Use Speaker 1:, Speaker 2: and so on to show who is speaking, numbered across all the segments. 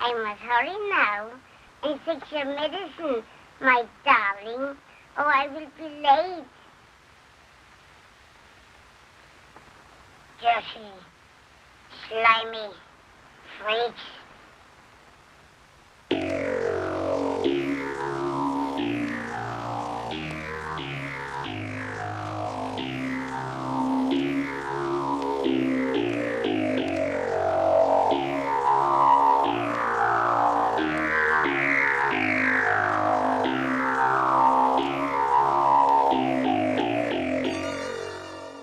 Speaker 1: I must hurry now and fix your medicine, my darling, or I will be late. Dirty, slimy freaks.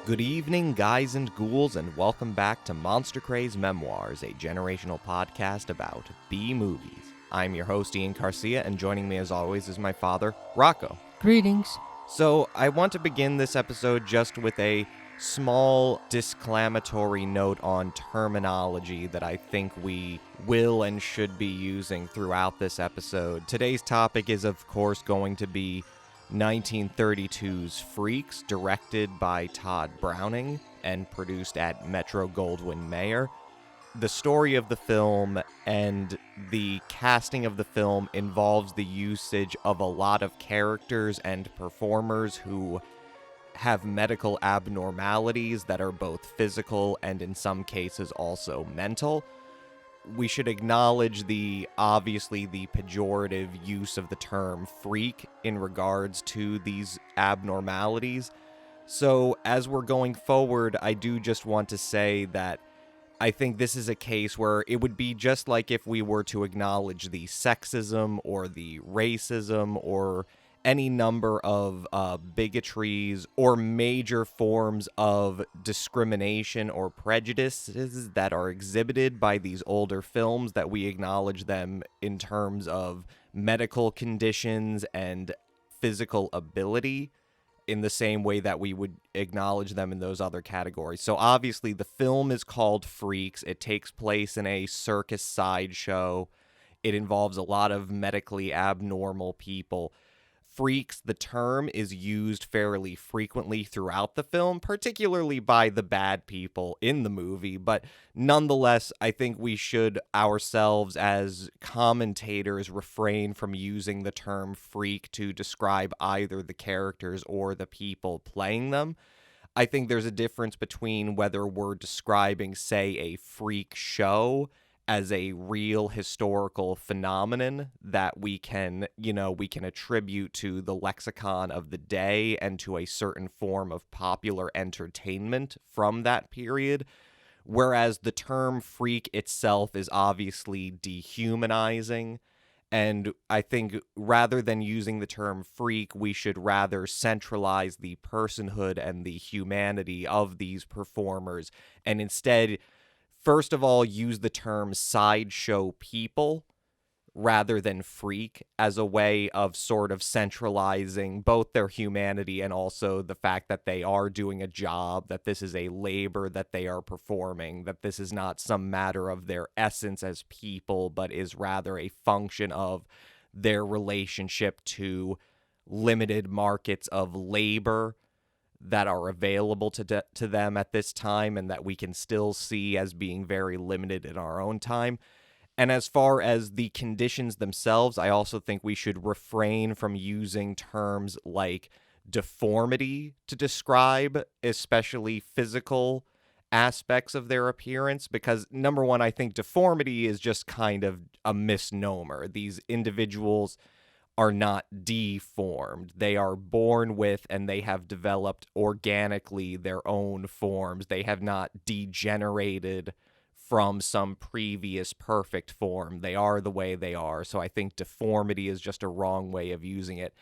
Speaker 2: Good evening, guys and ghouls, and welcome back to Monster Craze Memoirs, a generational podcast about B-movies. I'm your host, Ian Garcia, and joining me as always is my father, Rocco.
Speaker 3: Greetings.
Speaker 2: So, I want to begin this episode just with a small disclamatory note on terminology that I think we will and should be using throughout this episode. Today's topic is, of course, going to be 1932's Freaks, directed by Todd Browning and produced at Metro-Goldwyn-Mayer. The story of the film and the casting of the film involves the usage of a lot of characters and performers who have medical abnormalities that are both physical and in some cases also mental. We should acknowledge obviously the pejorative use of the term freak in regards to these abnormalities. So as we're going forward, I do just want to say that I think this is a case where it would be just like if we were to acknowledge the sexism or the racism or any number of bigotries or major forms of discrimination or prejudices that are exhibited by these older films, that we acknowledge them in terms of medical conditions and physical ability in the same way that we would acknowledge them in those other categories. So obviously the film is called Freaks. It takes place in a circus sideshow. It involves a lot of medically abnormal people. Freaks, the term, is used fairly frequently throughout the film, particularly by the bad people in the movie, but nonetheless, I think we should ourselves as commentators refrain from using the term freak to describe either the characters or the people playing them. I think there's a difference between whether we're describing, say, a freak show as a real historical phenomenon that we can attribute to the lexicon of the day and to a certain form of popular entertainment from that period, whereas the term freak itself is obviously dehumanizing. And I think rather than using the term freak, we should rather centralize the personhood and the humanity of these performers, and instead, first of all, use the term sideshow people rather than freak as a way of sort of centralizing both their humanity and also the fact that they are doing a job, that this is a labor that they are performing, that this is not some matter of their essence as people, but is rather a function of their relationship to limited markets of labor that are available to them at this time and that we can still see as being very limited in our own time. And as far as the conditions themselves, I also think we should refrain from using terms like deformity to describe especially physical aspects of their appearance, because number one, I think deformity is just kind of a misnomer. These individuals are not deformed. They are born with and they have developed organically their own forms. They have not degenerated from some previous perfect form. They are the way they are. So I think deformity is just a wrong way of using it.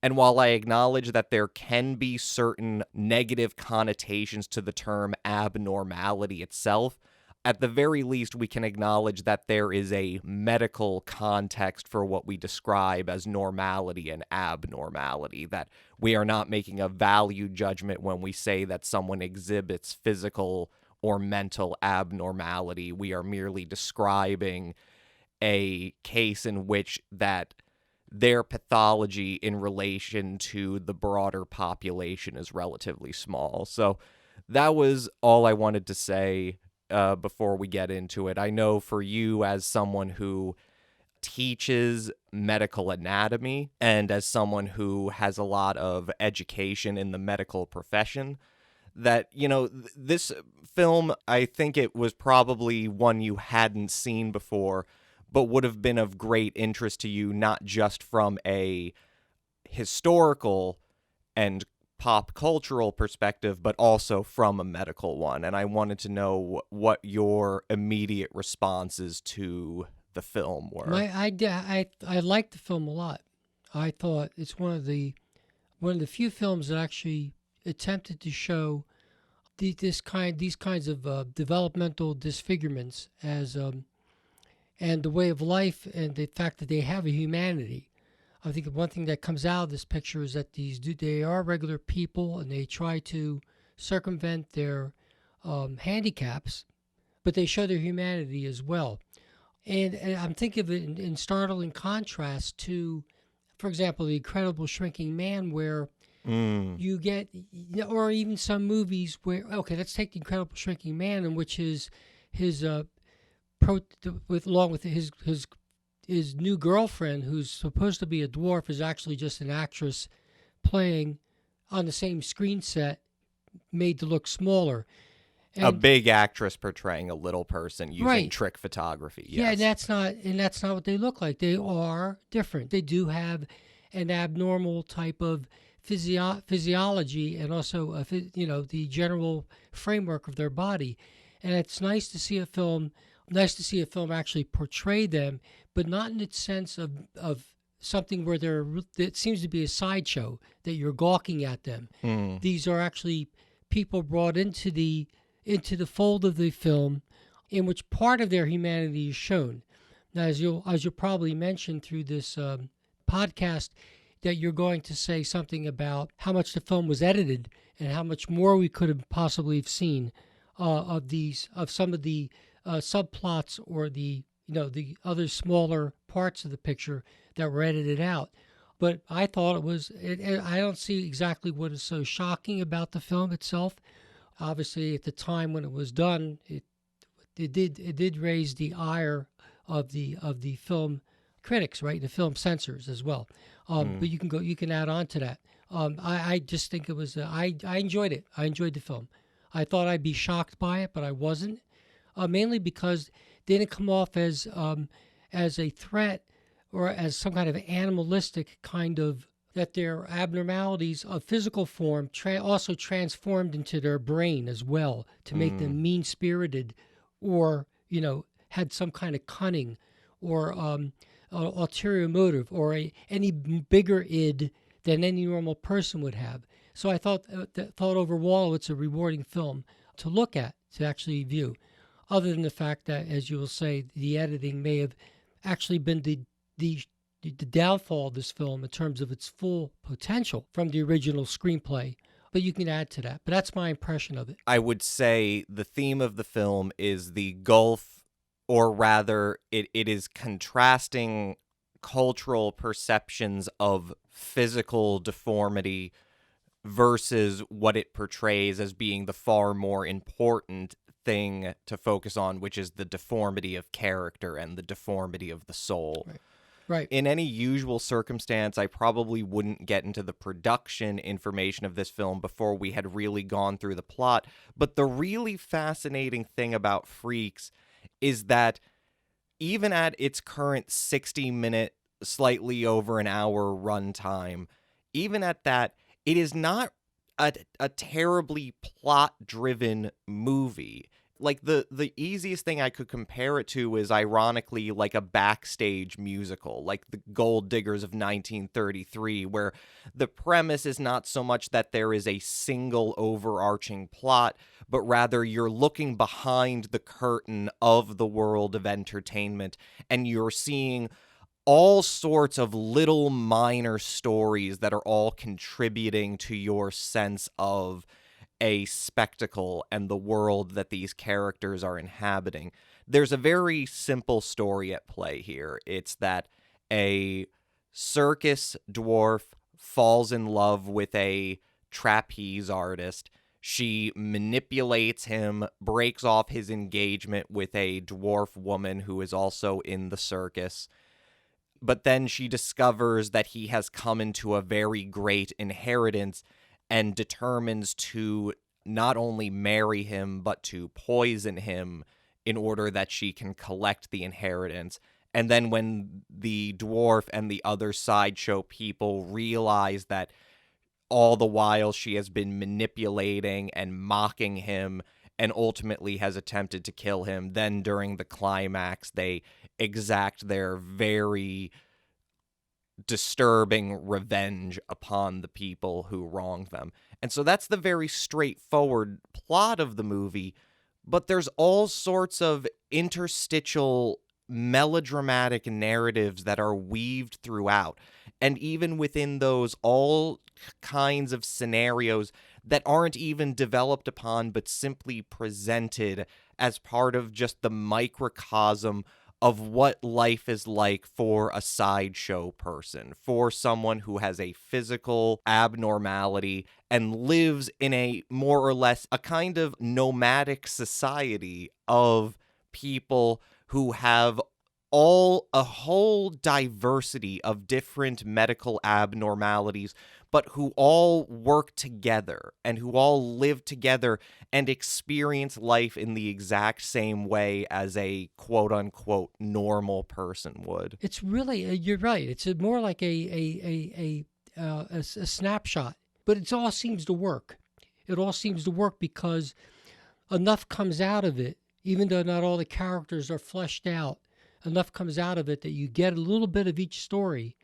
Speaker 2: And while I acknowledge that there can be certain negative connotations to the term abnormality itself, at the very least, we can acknowledge that there is a medical context for what we describe as normality and abnormality, that we are not making a value judgment when we say that someone exhibits physical or mental abnormality. We are merely describing a case in which that their pathology in relation to the broader population is relatively small. So that was all I wanted to say before we get into it. I know for you, as someone who teaches medical anatomy and as someone who has a lot of education in the medical profession, that, this film, I think it was probably one you hadn't seen before, but would have been of great interest to you, not just from a historical and pop cultural perspective, but also from a medical one. And I wanted to know what your immediate responses to the film were.
Speaker 3: I liked the film a lot. I thought it's one of the few films that actually attempted to show these kinds of developmental disfigurements as and the way of life, and the fact that they have a humanity. I think one thing that comes out of this picture is that they are regular people, and they try to circumvent their handicaps, but they show their humanity as well. And I'm thinking of it in startling contrast to, for example, The Incredible Shrinking Man, where you get, or even some movies where, okay, let's take The Incredible Shrinking Man, in which along with his new girlfriend, who's supposed to be a dwarf, is actually just an actress playing on the same screen set, made to look smaller. And
Speaker 2: a big actress portraying a little person using trick photography. Yes.
Speaker 3: Yeah, and that's not what they look like. They are different. They do have an abnormal type of physiology, and also the general framework of their body. And it's nice to see a film actually portray them, but not in the sense of something where it seems to be a sideshow that you're gawking at them. These are actually people brought into the fold of the film, in which part of their humanity is shown. Now, as you'll probably mention through this podcast, that you're going to say something about how much the film was edited and how much more we could have possibly have seen of some of the subplots, or the other smaller parts of the picture that were edited out. But I thought I don't see exactly what is so shocking about the film itself. Obviously, at the time when it was done, it did raise the ire of the film critics, right, the film censors as well. But you can add on to that. I just think it was I enjoyed it. I enjoyed the film. I thought I'd be shocked by it, but I wasn't. Mainly because they didn't come off as a threat, or as some kind of animalistic kind of, that their abnormalities of physical form also transformed into their brain as well, to make them mean-spirited, or had some kind of cunning, or ulterior motive, or any bigger id than any normal person would have. So I thought overall it's a rewarding film to look at, to actually view. Other than the fact that, as you will say, the editing may have actually been the downfall of this film in terms of its full potential from the original screenplay. But you can add to that. But that's my impression of it.
Speaker 2: I would say the theme of the film is the gulf, or rather, it is contrasting cultural perceptions of physical deformity versus what it portrays as being the far more important thing to focus on, which is the deformity of character and the deformity of the soul.
Speaker 3: Right.
Speaker 2: In any usual circumstance, I probably wouldn't get into the production information of this film before we had really gone through the plot. But the really fascinating thing about Freaks is that even at its current 60-minute, slightly over an hour runtime, even at that, it is not a terribly plot-driven movie. Like, the easiest thing I could compare it to is, ironically, like a backstage musical, like The Gold Diggers of 1933, where the premise is not so much that there is a single overarching plot, but rather you're looking behind the curtain of the world of entertainment, and you're seeing all sorts of little minor stories that are all contributing to your sense of a spectacle and the world that these characters are inhabiting. There's a very simple story at play here. It's that a circus dwarf falls in love with a trapeze artist. She manipulates him, breaks off his engagement with a dwarf woman who is also in the circus. but then she discovers that he has come into a very great inheritance and determines to not only marry him, but to poison him in order that she can collect the inheritance. And then when the dwarf and the other sideshow people realize that all the while she has been manipulating and mocking him and ultimately has attempted to kill him, then during the climax, they exact their very disturbing revenge upon the people who wronged them. And so that's the very straightforward plot of the movie, but there's all sorts of interstitial melodramatic narratives that are weaved throughout. And even within those, all kinds of scenarios that aren't even developed upon, but simply presented as part of just the microcosm of what life is like for a sideshow person, for someone who has a physical abnormality and lives in a more or less a kind of nomadic society of people who have a whole diversity of different medical abnormalities, but who all work together and who all live together and experience life in the exact same way as a quote-unquote normal person would.
Speaker 3: It's really, you're right. It's more like a snapshot, but it all seems to work. It all seems to work because enough comes out of it, even though not all the characters are fleshed out. Enough comes out of it that you get a little bit of each story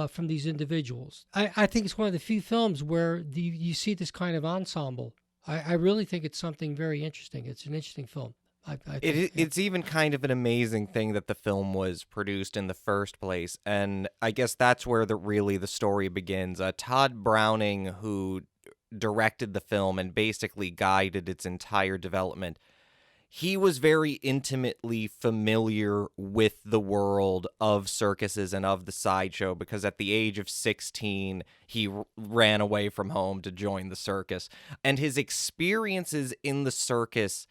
Speaker 3: from these individuals. I think it's one of the few films where you see this kind of ensemble. I really think it's something very interesting. It's an interesting film.
Speaker 2: It's even kind of an amazing thing that the film was produced in the first place, and I guess that's where the story begins. Todd Browning, who directed the film and basically guided its entire development, he was very intimately familiar with the world of circuses and of the sideshow because at the age of 16, he ran away from home to join the circus. And his experiences in the circus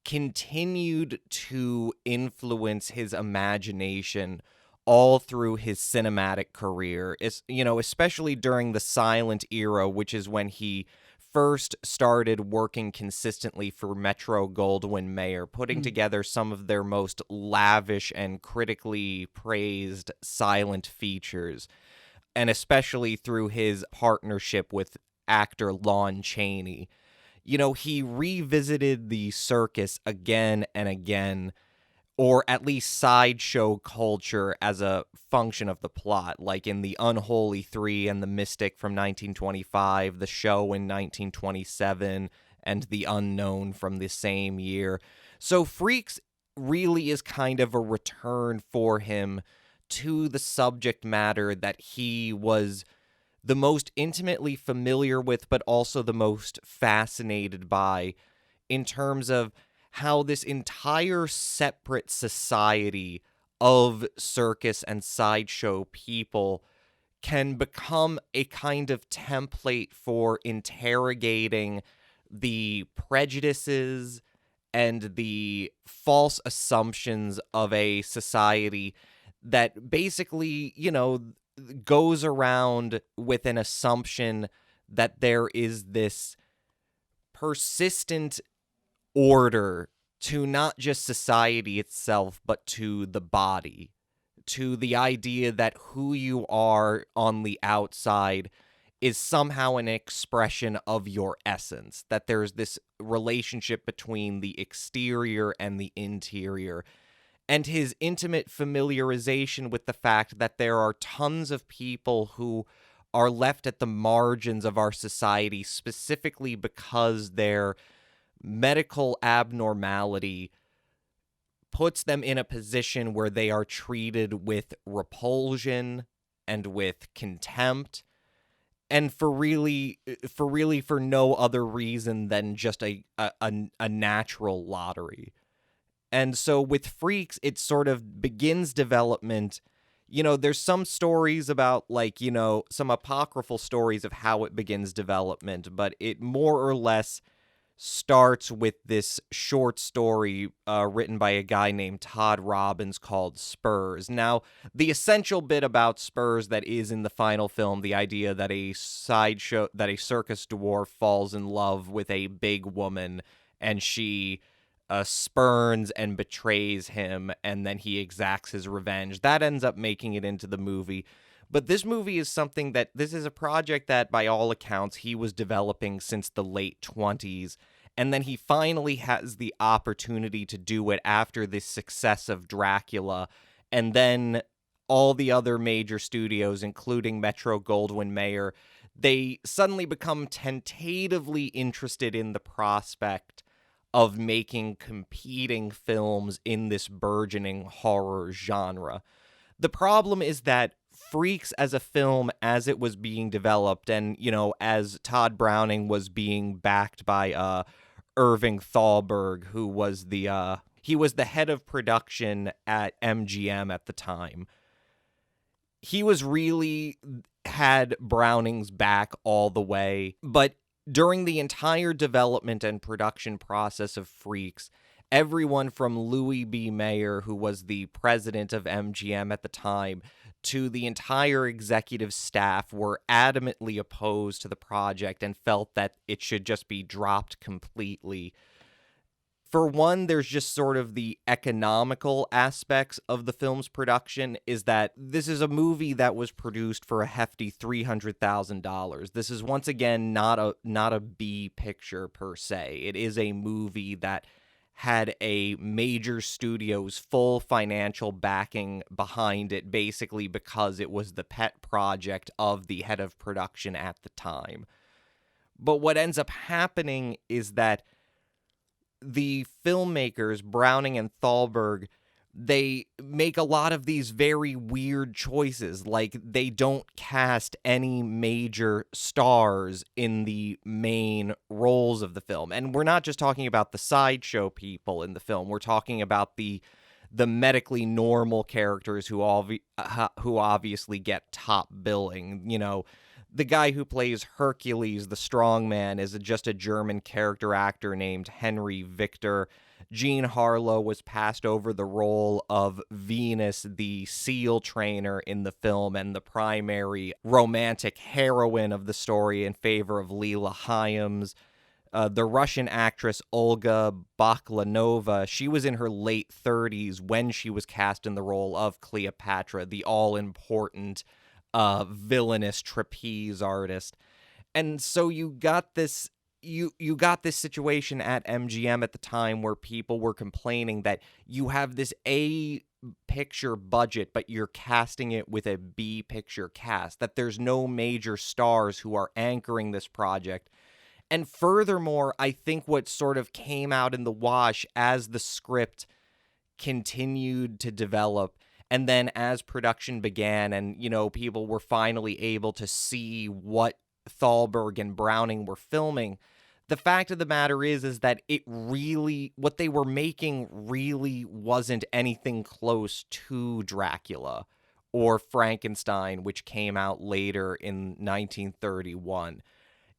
Speaker 2: continued to influence his imagination all through his cinematic career, especially during the silent era, which is when he first started working consistently for Metro-Goldwyn-Mayer, putting together some of their most lavish and critically praised silent features, and especially through his partnership with actor Lon Chaney. He revisited the circus again and again, or at least sideshow culture as a function of the plot, like in The Unholy Three and The Mystic from 1925, The Show in 1927, and The Unknown from the same year. So Freaks really is kind of a return for him to the subject matter that he was the most intimately familiar with, but also the most fascinated by, in terms of how this entire separate society of circus and sideshow people can become a kind of template for interrogating the prejudices and the false assumptions of a society that basically, goes around with an assumption that there is this persistent order to not just society itself, but to the body, to the idea that who you are on the outside is somehow an expression of your essence, that there's this relationship between the exterior and the interior, and his intimate familiarization with the fact that there are tons of people who are left at the margins of our society specifically because their medical abnormality puts them in a position where they are treated with repulsion and with contempt, and for no other reason than just a natural lottery. And so with Freaks, it sort of begins development. There's some stories about, some apocryphal stories of how it begins development, but it more or less starts with this short story written by a guy named Todd Robbins called Spurs. Now, the essential bit about Spurs that is in the final film, the idea that a circus dwarf falls in love with a big woman and she spurns and betrays him, and then he exacts his revenge, that ends up making it into the movie. But this movie is this is a project that, by all accounts, he was developing since the late 20s. And then he finally has the opportunity to do it after the success of Dracula. And then all the other major studios, including Metro-Goldwyn-Mayer, they suddenly become tentatively interested in the prospect of making competing films in this burgeoning horror genre. The problem is that Freaks as a film, as it was being developed, and, as Todd Browning was being backed by Irving Thalberg, who was he was the head of production at MGM at the time. He was really had Browning's back all the way, but during the entire development and production process of Freaks, everyone from Louis B. Mayer, who was the president of MGM at the time, to the entire executive staff were adamantly opposed to the project and felt that it should just be dropped completely. For one, there's just sort of the economical aspects of the film's production, is that this is a movie that was produced for a hefty $300,000. This is, once again, not a B picture per se. It is a movie that had a major studio's full financial backing behind it, basically because it was the pet project of the head of production at the time. But what ends up happening is that the filmmakers, Browning and Thalberg, they make a lot of these very weird choices. Like, they don't cast any major stars in the main roles of the film. And we're not just talking about the sideshow people in the film. We're talking about the medically normal characters who obviously get top billing. The guy who plays Hercules, the strongman, is just a German character actor named Henry Victor. Jean Harlow was passed over the role of Venus, the SEAL trainer in the film, and the primary romantic heroine of the story, in favor of Leela Hyams. The Russian actress Olga Baklanova, she was in her late 30s when she was cast in the role of Cleopatra, the all-important villainous trapeze artist. And so you got this situation at MGM at the time where people were complaining that you have this A picture budget, but you're casting it with a B picture cast, that there's no major stars who are anchoring this project. And furthermore, I think what sort of came out in the wash as the script continued to develop, and then as production began and, people were finally able to see what Thalberg and Browning were filming, the fact of the matter is that what they were making really wasn't anything close to Dracula or Frankenstein, which came out later in 1931.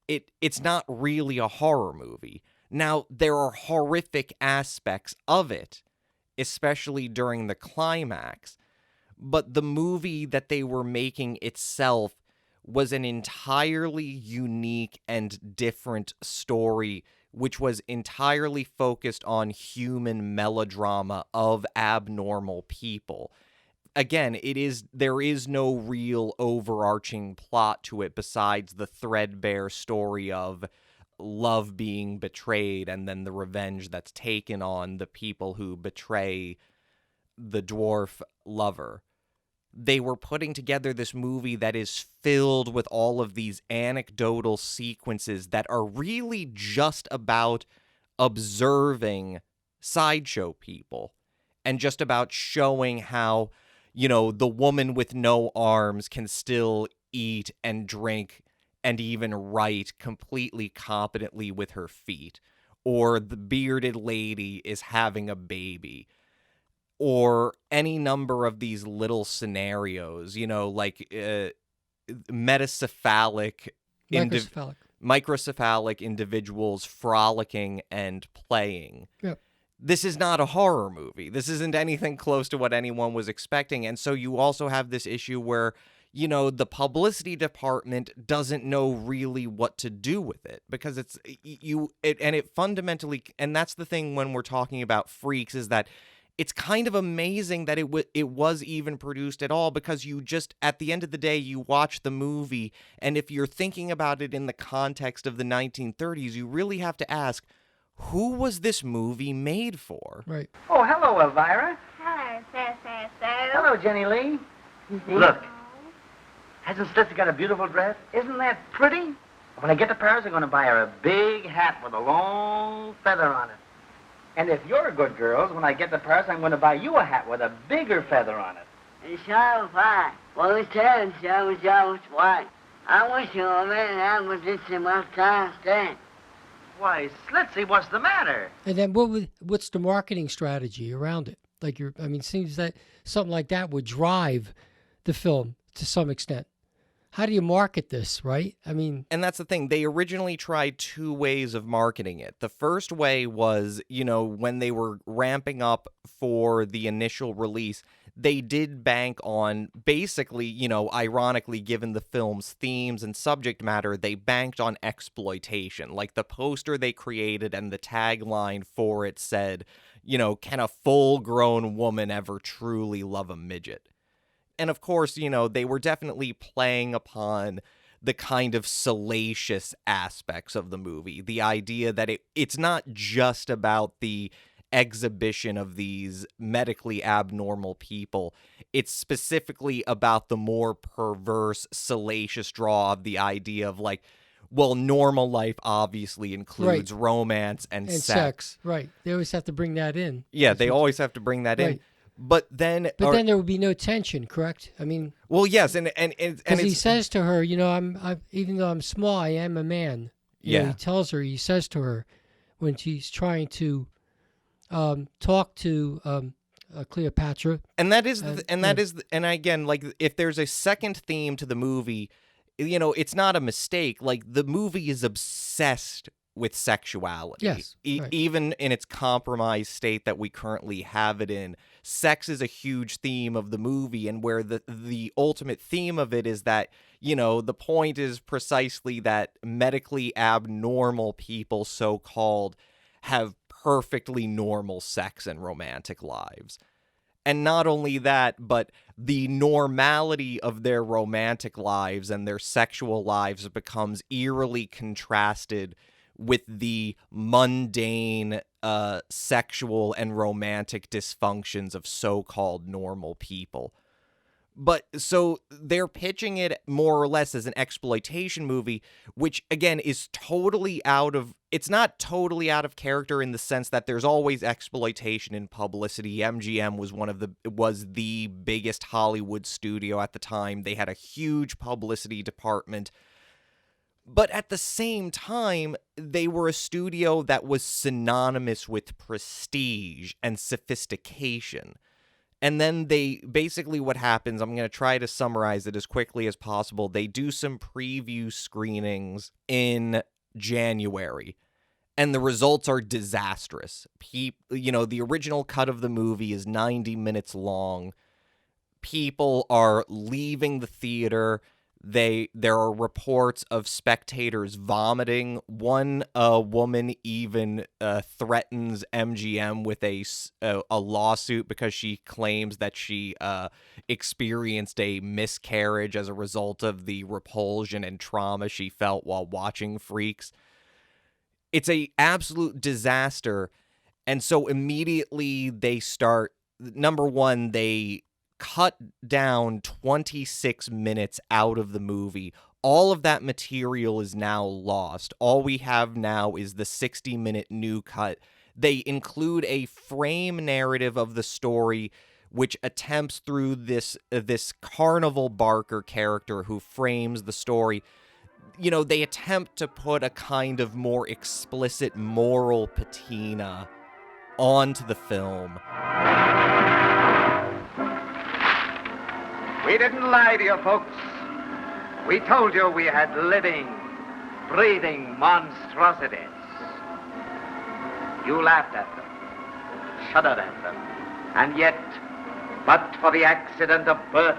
Speaker 2: It's not really a horror movie. Now, there are horrific aspects of it, especially during the climax, but the movie that they were making itself was an entirely unique and different story, which was entirely focused on human melodrama of abnormal people. Again, there is no real overarching plot to it besides the threadbare story of love being betrayed and then the revenge that's taken on the people who betray the dwarf lover. They were putting together this movie that is filled with all of these anecdotal sequences that are really just about observing sideshow people and just about showing how, the woman with no arms can still eat and drink and even write completely competently with her feet, or the bearded lady is having a baby, or any number of these little scenarios, like metacephalic microcephalic individuals frolicking and playing.
Speaker 3: Yep.
Speaker 2: This is not a horror movie. This isn't anything close to what anyone was expecting. And so you also have this issue where, you know, the publicity department doesn't know really what to do with it, because it fundamentally, and that's the thing when we're talking about Freaks, is that it's kind of amazing that it was even produced at all, because you just, at the end of the day, you watch the movie, and if you're thinking about it in the context of the 1930s, you really have to ask, who was this movie made for?
Speaker 3: Right.
Speaker 4: Oh, hello, Elvira.
Speaker 1: Hello, so.
Speaker 4: Hello, Jenny Lee. Look, hasn't Slitsy got a beautiful dress? Isn't that pretty? When I get to Paris, I'm going to buy her a big hat with a long feather on it. And if you're good girls, when I get to Paris, I'm going to buy you a hat with a bigger feather on it.
Speaker 5: So fine. Well, it's time, so white. I wish you were man, I was just in my time stand.
Speaker 4: Why, Slitsy, what's the matter?
Speaker 3: And then what's the marketing strategy around it? Like it seems that something like that would drive the film to some extent. How do you market this, right? I mean...
Speaker 2: And that's the thing. They originally tried two ways of marketing it. The first way was, you know, when they were ramping up for the initial release, they did bank on, basically, you know, ironically, given the film's themes and subject matter, they banked on exploitation. Like, the poster they created and the tagline for it said, you know, can a full-grown woman ever truly love a midget? And of course, you know, they were definitely playing upon the kind of salacious aspects of the movie. The idea that it's not just about the exhibition of these medically abnormal people. It's specifically about the more perverse, salacious draw of the idea of, like, well, normal life obviously includes romance and sex.
Speaker 3: Right. They always have to bring that in.
Speaker 2: Yeah, they always have to bring that in. But then
Speaker 3: there would be no tension, correct? I mean,
Speaker 2: well, yes, and
Speaker 3: he says to her, you know, I'm even though I'm small, I am a man. You know, he tells her, he says to her when she's trying to talk to Cleopatra,
Speaker 2: and that is and again, like, if there's a second theme to the movie, you know, it's not a mistake. Like, the movie is obsessed with sexuality.
Speaker 3: Yes,
Speaker 2: even in its compromised state that we currently have it in, sex is a huge theme of the movie, and where the ultimate theme of it is that, you know, the point is precisely that medically abnormal people, so-called, have perfectly normal sex and romantic lives. And not only that, but the normality of their romantic lives and their sexual lives becomes eerily contrasted with the mundane sexual and romantic dysfunctions of so-called normal people. But so they're pitching it more or less as an exploitation movie, which again is it's not totally out of character in the sense that there's always exploitation in publicity. MGM was the biggest Hollywood studio at the time. They had a huge publicity department. But at the same time, they were a studio that was synonymous with prestige and sophistication. And then what happens, I'm going to try to summarize it as quickly as possible. They do some preview screenings in January, and the results are disastrous. You know, the original cut of the movie is 90 minutes long. People are leaving the theater. There are reports of spectators vomiting. One woman even threatens MGM with a lawsuit because she claims that she experienced a miscarriage as a result of the repulsion and trauma she felt while watching Freaks. It's a absolute disaster. And so immediately they start, number one, they cut down 26 minutes out of the movie. All of that material is now lost. All we have now is the 60-minute new cut. They include a frame narrative of the story, which attempts through this Carnival Barker character who frames the story. You know, they attempt to put a kind of more explicit moral patina onto the film.
Speaker 6: We didn't lie to you, folks. We told you we had living,
Speaker 4: breathing monstrosities. You laughed at them, shuddered at them, and yet, but for the accident of birth,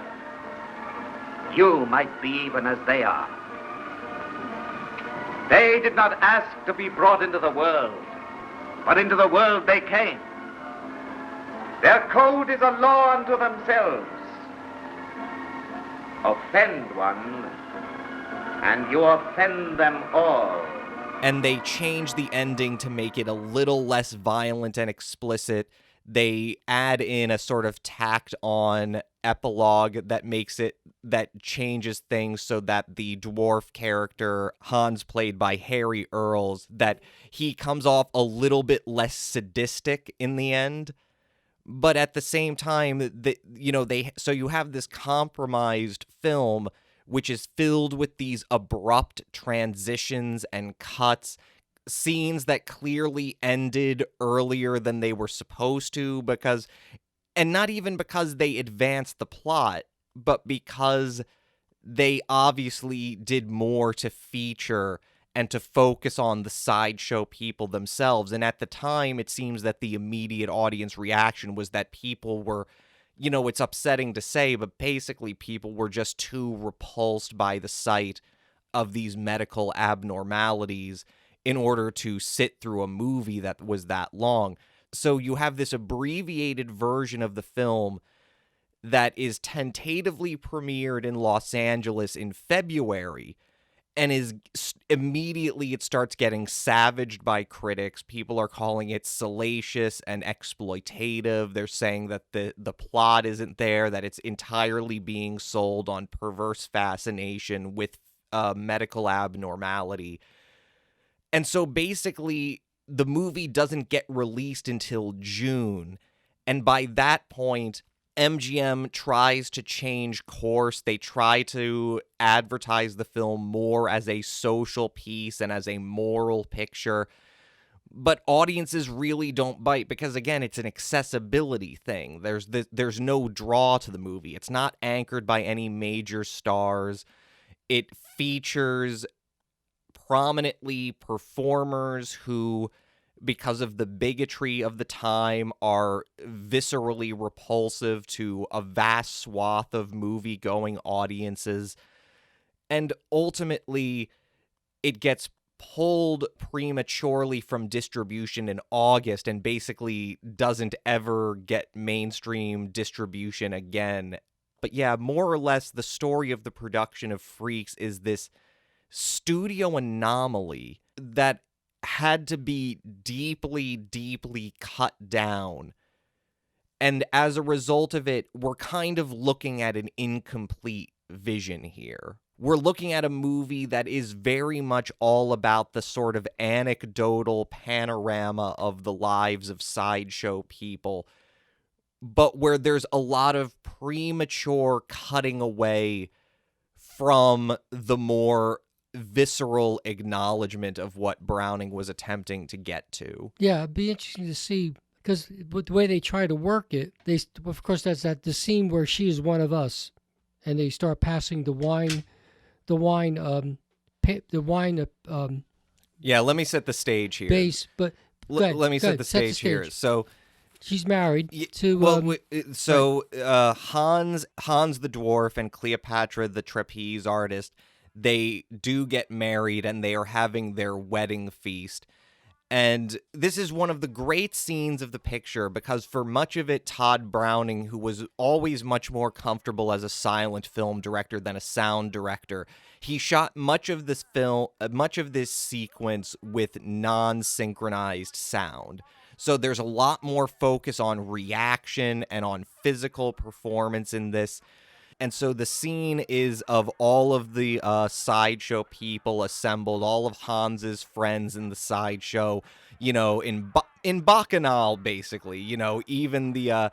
Speaker 4: you might be even as they are. They did not ask to be brought into the world, but into the world they came. Their code is a law unto themselves. Offend one, and you offend them all.
Speaker 2: And they change the ending to make it a little less violent and explicit. They add in a sort of tacked on epilogue that changes things so that the dwarf character, Hans, played by Harry Earls, that he comes off a little bit less sadistic in the end. But at the same time, so you have this compromised film which is filled with these abrupt transitions and cuts, scenes that clearly ended earlier than they were supposed to, and not even because they advanced the plot, but because they obviously did more to feature and to focus on the sideshow people themselves. And at the time, it seems that the immediate audience reaction was that people were, it's upsetting to say, but basically people were just too repulsed by the sight of these medical abnormalities in order to sit through a movie that was that long. So you have this abbreviated version of the film that is tentatively premiered in Los Angeles in February, and it starts getting savaged by critics. People are calling it salacious and exploitative. They're saying that the plot isn't there, that it's entirely being sold on perverse fascination with medical abnormality. And so basically, the movie doesn't get released until June. And by that point, MGM tries to change course. They try to advertise the film more as a social piece and as a moral picture. But audiences really don't bite because, again, it's an accessibility thing. There's no draw to the movie. It's not anchored by any major stars. It features prominently performers who, because of the bigotry of the time, are viscerally repulsive to a vast swath of movie-going audiences. And ultimately, it gets pulled prematurely from distribution in August and basically doesn't ever get mainstream distribution again. But yeah, more or less, the story of the production of Freaks is this studio anomaly that had to be deeply, deeply cut down. And as a result of it, we're kind of looking at an incomplete vision here. We're looking at a movie that is very much all about the sort of anecdotal panorama of the lives of sideshow people, but where there's a lot of premature cutting away from the more visceral acknowledgement of what Browning was attempting to get to.
Speaker 3: Yeah, it'd be interesting to see, because with the way they try to work it, of course, that's the scene where she is one of us, and they start passing the wine.
Speaker 2: Yeah, let me set the stage here.
Speaker 3: Base, but
Speaker 2: let me set the stage here. So
Speaker 3: she's married to.
Speaker 2: Hans the dwarf and Cleopatra the trapeze artist, they do get married and they are having their wedding feast. And this is one of the great scenes of the picture because for much of it, Todd Browning, who was always much more comfortable as a silent film director than a sound director, he shot much of this sequence with non-synchronized sound. So there's a lot more focus on reaction and on physical performance in this. And so the scene is of all of the sideshow people assembled, all of Hans's friends in the sideshow, in Bacchanal, basically. Even the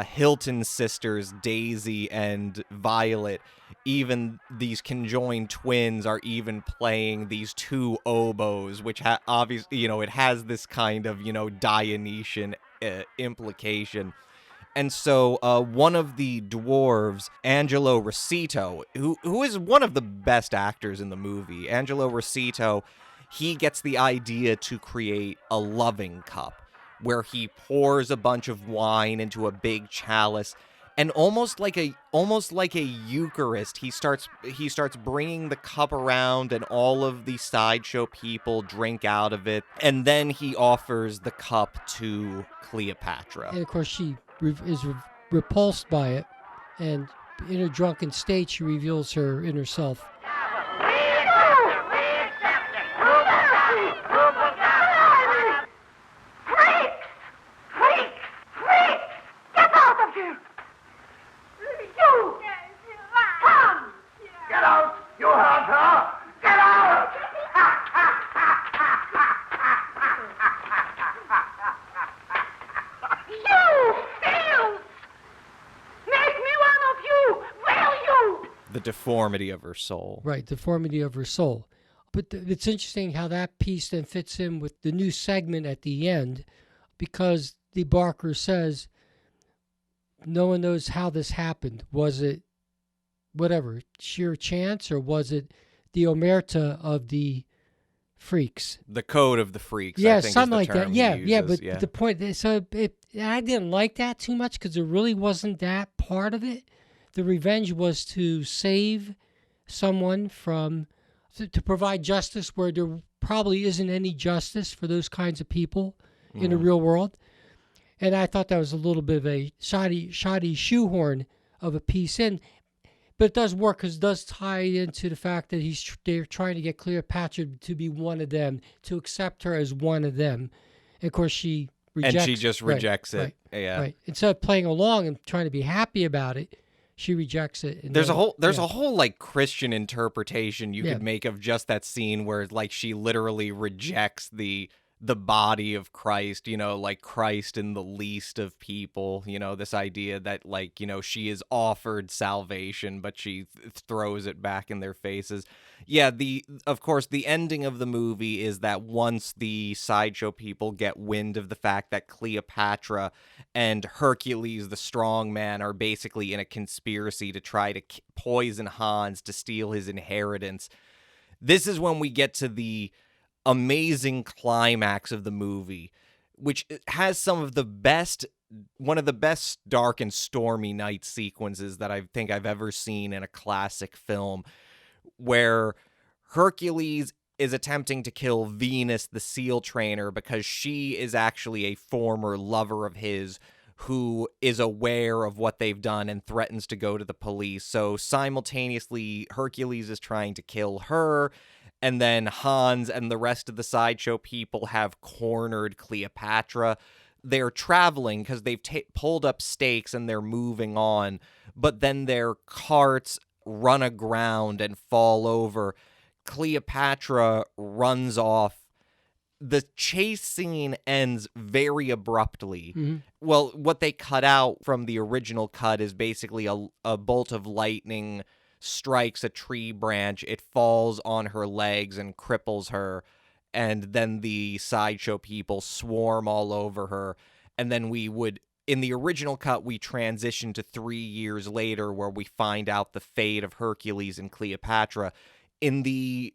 Speaker 2: Hilton sisters, Daisy and Violet, even these conjoined twins are even playing these two oboes, which obviously, it has this kind of, Dionysian implication. And so one of the dwarves, Angelo Rossito, who is one of the best actors in the movie, Angelo Rossito, he gets the idea to create a loving cup where he pours a bunch of wine into a big chalice, and almost like a Eucharist, he starts bringing the cup around, and all of the sideshow people drink out of it, and then he offers the cup to Cleopatra.
Speaker 3: And of course, she is repulsed by it, and in a drunken state, she reveals her inner self.
Speaker 2: The deformity of her soul.
Speaker 3: Right, deformity of her soul. But it's interesting how that piece then fits in with the new segment at the end, because the Barker says, no one knows how this happened. Was it, whatever, sheer chance, or was it the omerta of the freaks?
Speaker 2: The code of the freaks,
Speaker 3: yeah,
Speaker 2: I think,
Speaker 3: something
Speaker 2: is the
Speaker 3: like
Speaker 2: term
Speaker 3: that. Yeah,
Speaker 2: he uses.
Speaker 3: but the point, so I didn't like that too much because it really wasn't that part of it. The revenge was to save someone from, to provide justice where there probably isn't any justice for those kinds of people in the real world. And I thought that was a little bit of a shoddy shoehorn of a piece in. But it does work because it does tie into the fact that they're trying to get Cleopatra to be one of them, to accept her as one of them. And of course, she rejects.
Speaker 2: And she just rejects it.
Speaker 3: Right,
Speaker 2: yeah.
Speaker 3: Right. Instead of playing along and trying to be happy about it, she rejects it. And
Speaker 2: there's a whole like Christian interpretation you could make of just that scene where like she literally rejects the body of Christ, like Christ in the least of people, this idea that like, she is offered salvation, but she throws it back in their faces. Yeah, of course, the ending of the movie is that once the sideshow people get wind of the fact that Cleopatra and Hercules, the strong man, are basically in a conspiracy to try to poison Hans to steal his inheritance, this is when we get to the amazing climax of the movie, which has one of the best dark and stormy night sequences that I think I've ever seen in a classic film, where Hercules is attempting to kill Venus, the seal trainer, because she is actually a former lover of his who is aware of what they've done and threatens to go to the police. So simultaneously, Hercules is trying to kill her, and then Hans and the rest of the sideshow people have cornered Cleopatra. They're traveling because they've pulled up stakes and they're moving on, but then their carts run aground and fall over. Cleopatra runs off. The chase scene ends very abruptly. Mm-hmm. Well, what they cut out from the original cut is basically a bolt of lightning strikes a tree branch, it falls on her legs and cripples her, and then the sideshow people swarm all over her. And then in the original cut, we transition to 3 years later where we find out the fate of Hercules and Cleopatra. In the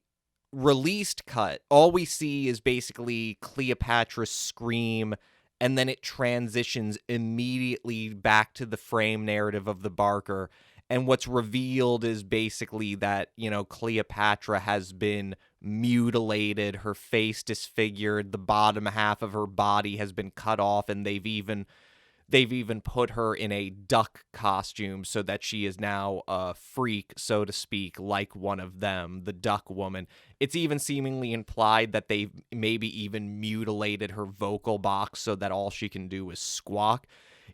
Speaker 2: released cut, all we see is basically Cleopatra scream, and then it transitions immediately back to the frame narrative of the Barker. And what's revealed is basically that, Cleopatra has been mutilated, her face disfigured, the bottom half of her body has been cut off, and they've even put her in a duck costume so that she is now a freak, so to speak, like one of them, the duck woman. It's even seemingly implied that they've maybe even mutilated her vocal box so that all she can do is squawk.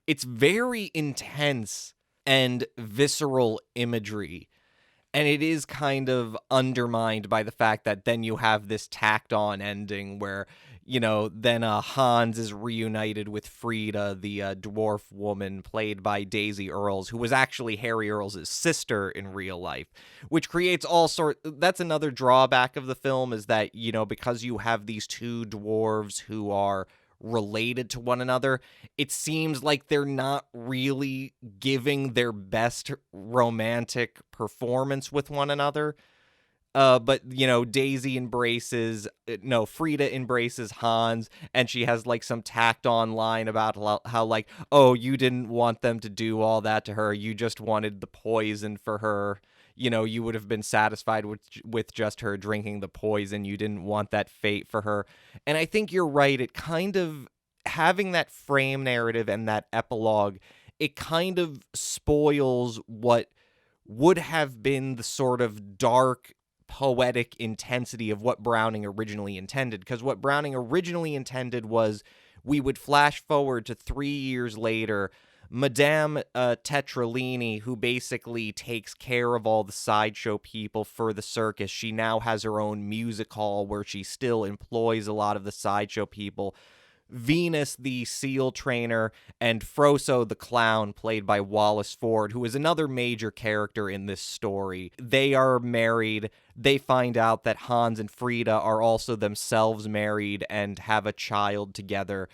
Speaker 2: It's very intense and visceral imagery, and it is kind of undermined by the fact that then you have this tacked on ending where, then Hans is reunited with Frida, the dwarf woman played by Daisy Earles, who was actually Harry Earles' sister in real life, which creates that's another drawback of the film, is that, because you have these two dwarves who are related to one another. It seems like they're not really giving their best romantic performance with one another. But, you know, Frida embraces Hans, and she has, like, some tacked on line about how, like, oh, you didn't want them to do all that to her. You just wanted the poison for her. You know, you would have been satisfied with just her drinking the poison. You didn't want that fate for her. And I think you're right. It kind of, having that frame narrative and that epilogue, it kind of spoils what would have been the sort of dark, poetic intensity of what Browning originally intended. Because what Browning originally intended was we would flash forward to 3 years later, Madame Tetralini, who basically takes care of all the sideshow people for the circus. She now has her own music hall where she still employs a lot of the sideshow people. Venus, the seal trainer, and Froso, the clown, played by Wallace Ford, who is another major character in this story. They are married. They find out that Hans and Frida are also themselves married and have a child together.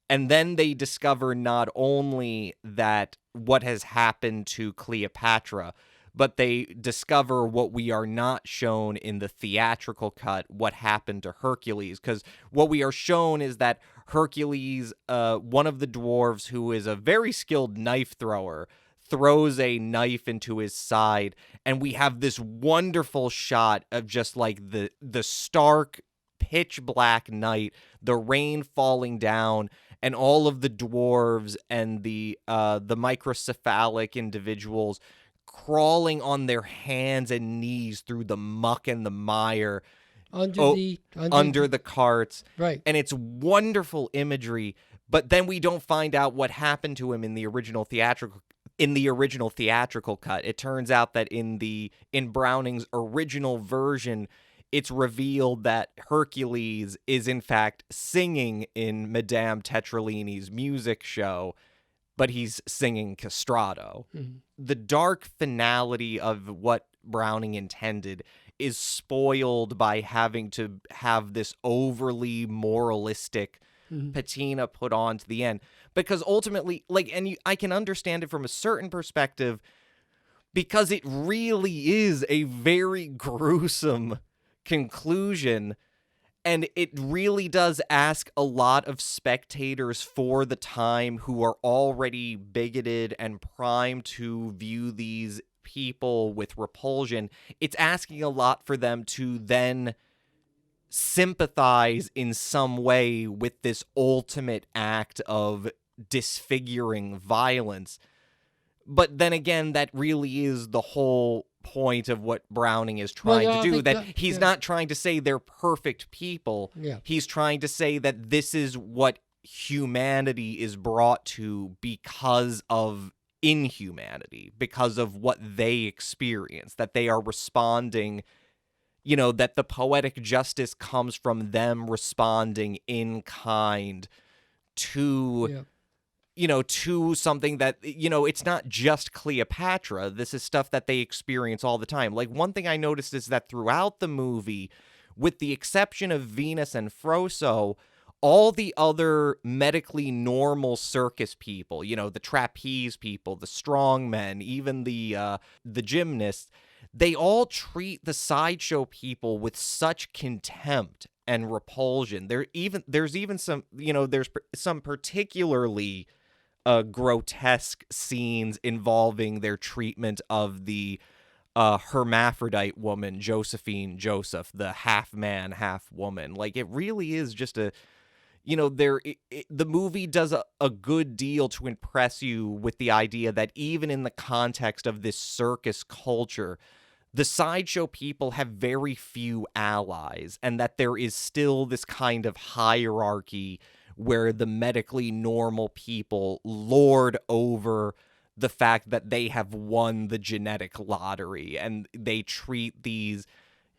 Speaker 2: And then they discover not only that what has happened to Cleopatra, but they discover what we are not shown in the theatrical cut, what happened to Hercules. Because what we are shown is that Hercules, one of the dwarves who is a very skilled knife thrower, throws a knife into his side, and we have this wonderful shot of just like the stark, pitch black night, the rain falling down, and all of the dwarves and the microcephalic individuals crawling on their hands and knees through the muck and the mire under the carts.
Speaker 3: Right.
Speaker 2: And it's wonderful imagery, but then we don't find out what happened to him in the original theatrical cut. It turns out that in Browning's original version, it's revealed that Hercules is in fact singing in Madame Tetralini's music show, but he's singing castrato. Mm-hmm. The dark finality of what Browning intended is spoiled by having to have this overly moralistic patina put on to the end. Because ultimately, I can understand it from a certain perspective, because it really is a very gruesome conclusion. And it really does ask a lot of spectators for the time who are already bigoted and primed to view these people with repulsion. It's asking a lot for them to then sympathize in some way with this ultimate act of disfiguring violence. But then again, that really is the whole point of what Browning is trying to do, that he's not trying to say they're perfect people.
Speaker 3: Yeah.
Speaker 2: He's trying to say that this is what humanity is brought to because of inhumanity, because of what they experience, that they are responding, that the poetic justice comes from them responding in kind to to something that, it's not just Cleopatra. This is stuff that they experience all the time. Like, one thing I noticed is that throughout the movie, with the exception of Venus and Froso, all the other medically normal circus people, the trapeze people, the strongmen, even the gymnasts, they all treat the sideshow people with such contempt and repulsion. There's even some, there's some particularly grotesque scenes involving their treatment of the hermaphrodite woman, Joseph, the half man, half woman. Like, it really is just a, the movie does a good deal to impress you with the idea that even in the context of this circus culture, the sideshow people have very few allies, and that there is still this kind of hierarchy where the medically normal people lord over the fact that they have won the genetic lottery, and they treat these,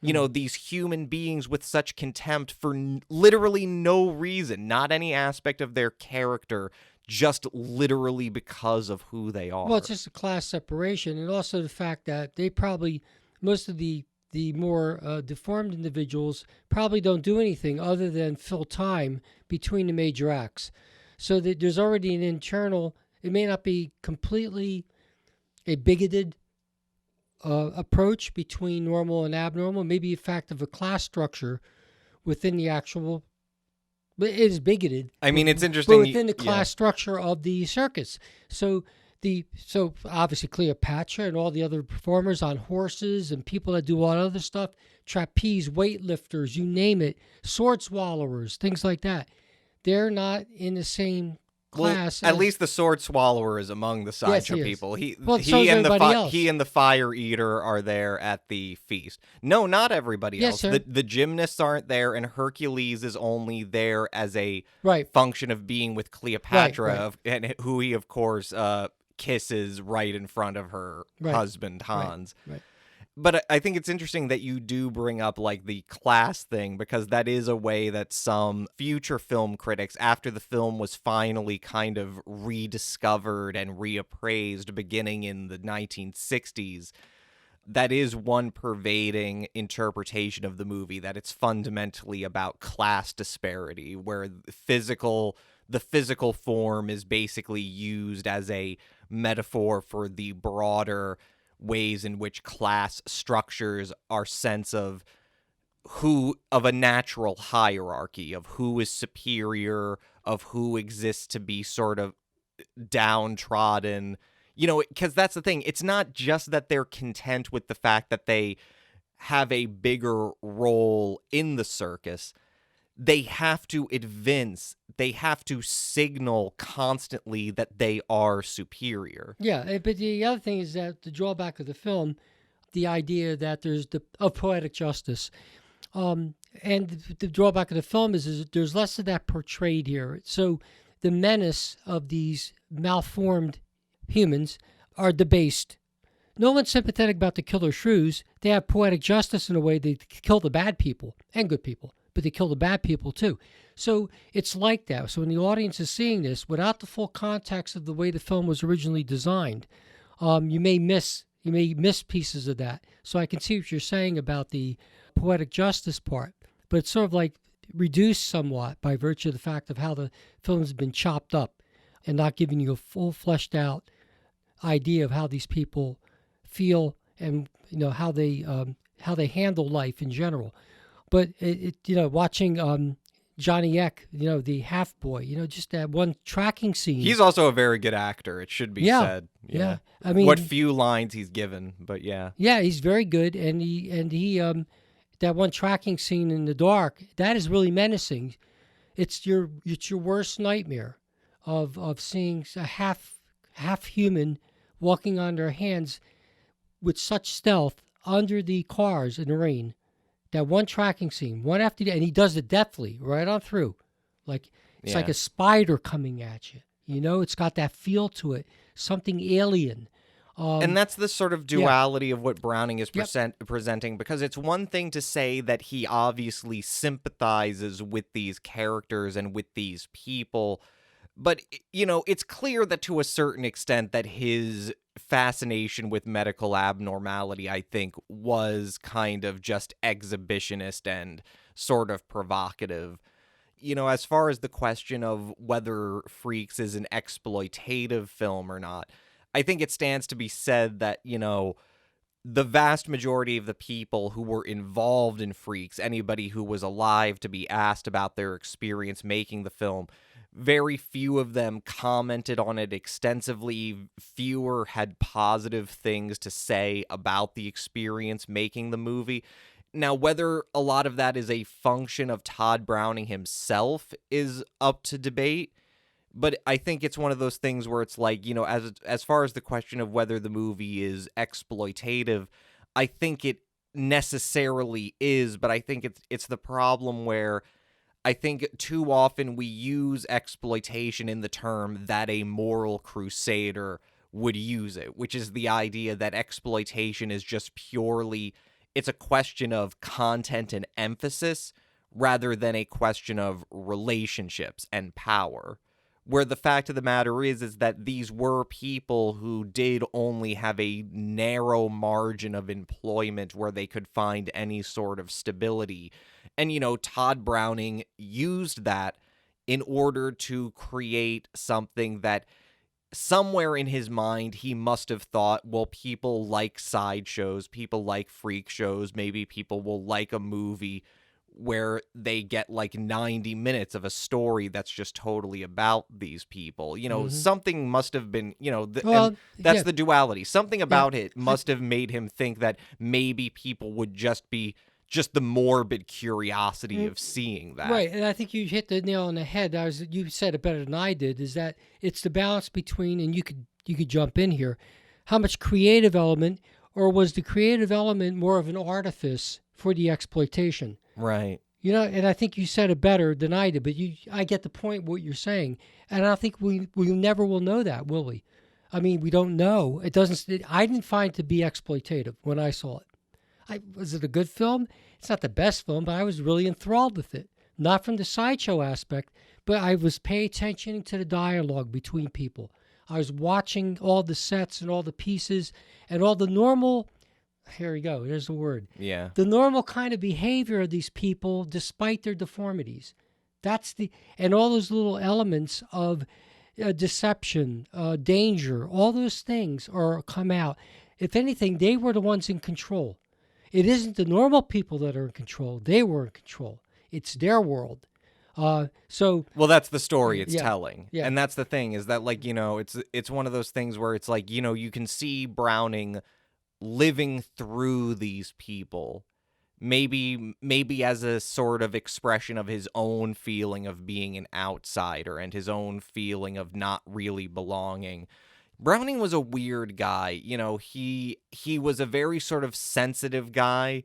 Speaker 2: these human beings with such contempt for literally no reason, not any aspect of their character, just literally because of who they are.
Speaker 3: Well, it's just a class separation, and also the fact that they probably, most of the the more deformed individuals probably don't do anything other than fill time between the major acts. So that there's already an internal, it may not be completely a bigoted approach between normal and abnormal, maybe a fact of a class structure within the actual, but it is bigoted.
Speaker 2: I mean, it's interesting.
Speaker 3: But within the class structure of the circus. So obviously Cleopatra and all the other performers on horses and people that do all that other stuff, trapeze, weightlifters, you name it, sword swallowers, things like that. They're not in the same class.
Speaker 2: At least the sword swallower is among the sideshow
Speaker 3: Yes,
Speaker 2: people. He
Speaker 3: and
Speaker 2: the fire eater are there at the feast. No, not everybody else.
Speaker 3: Sir.
Speaker 2: The gymnasts aren't there, and Hercules is only there as a function of being with Cleopatra, and who he, of course, kisses right in front of her husband, Hans.
Speaker 3: Right.
Speaker 2: But I think it's interesting that you do bring up like the class thing, because that is a way that some future film critics, after the film was finally kind of rediscovered and reappraised beginning in the 1960s, that is one pervading interpretation of the movie, that it's fundamentally about class disparity, where the physical form is basically used as a metaphor for the broader ways in which class structures our sense of a natural hierarchy of who is superior, of who exists to be sort of downtrodden. You know, because that's the thing. It's not just that they're content with the fact that they have a bigger role in the circus. They have to evince, they have to signal constantly that they are superior.
Speaker 3: Yeah, but the other thing is that the drawback of the film, the idea that there's of poetic justice, and the drawback of the film is there's less of that portrayed here. So the menace of these malformed humans are debased. No one's sympathetic about the killer shrews. They have poetic justice in a way they kill the bad people and good people, but they kill the bad people too. So it's like that. So when the audience is seeing this, without the full context of the way the film was originally designed, you may miss pieces of that. So I can see what you're saying about the poetic justice part, but it's sort of like reduced somewhat by virtue of the fact of how the film has been chopped up and not giving you a full fleshed out idea of how these people feel and how they handle life in general. But watching Johnny Eck, the half boy, just that one tracking scene.
Speaker 2: He's also a very good actor, it should be said.
Speaker 3: Yeah. I mean,
Speaker 2: what few lines he's given, but yeah.
Speaker 3: Yeah, he's very good, and he that one tracking scene in the dark, that is really menacing. It's your worst nightmare of seeing a half human walking on their hands with such stealth under the cars in the rain. That one tracking scene, one after the other, and he does it deftly, right on through. Like it's like a spider coming at you. It's got that feel to it, something alien.
Speaker 2: And that's the sort of duality of what Browning is presenting, because it's one thing to say that he obviously sympathizes with these characters and with these people, but, it's clear that to a certain extent that his fascination with medical abnormality, I think, was kind of just exhibitionist and sort of provocative. As far as the question of whether Freaks is an exploitative film or not, I think it stands to be said that, the vast majority of the people who were involved in Freaks, anybody who was alive to be asked about their experience making the film, very few of them commented on it extensively. Fewer had positive things to say about the experience making the movie. Now, whether a lot of that is a function of Todd Browning himself is up to debate. But I think it's one of those things where it's like, as far as the question of whether the movie is exploitative, I think it necessarily is. But I think it's the problem where I think too often we use exploitation in the term that a moral crusader would use it, which is the idea that exploitation is just purely, it's a question of content and emphasis rather than a question of relationships and power. where the fact of the matter is that these were people who did only have a narrow margin of employment where they could find any sort of stability. And, Todd Browning used that in order to create something that somewhere in his mind he must have thought, well, people like sideshows, people like freak shows, maybe people will like a movie where they get like 90 minutes of a story that's just totally about these people. Something must have been, and that's the duality. Something about it must have made him think that maybe people would just be just the morbid curiosity of seeing that.
Speaker 3: Right, and I think you hit the nail on the head. You said it better than I did, is that it's the balance between, and you could jump in here, how much creative element, or was the creative element more of an artifice for the exploitation?
Speaker 2: Right.
Speaker 3: And I think you said it better than I did, but I get the point what you're saying. And I don't think we never will know that, will we? I mean, we don't know. I didn't find it to be exploitative when I saw it. Was it a good film? It's not the best film, but I was really enthralled with it. Not from the sideshow aspect, but I was paying attention to the dialogue between people. I was watching all the sets and all the pieces and all the normal... Here we go. There's the word.
Speaker 2: Yeah.
Speaker 3: The normal kind of behavior of these people, despite their deformities. And all those little elements of deception, danger, all those things come out. If anything, they were the ones in control. It isn't the normal people that are in control. They were in control. It's their world. Well,
Speaker 2: that's the story it's telling.
Speaker 3: Yeah.
Speaker 2: And that's the thing is that, it's one of those things where it's like, you can see Browning living through these people, maybe as a sort of expression of his own feeling of being an outsider and his own feeling of not really belonging. Browning was a weird guy. He was a very sort of sensitive guy.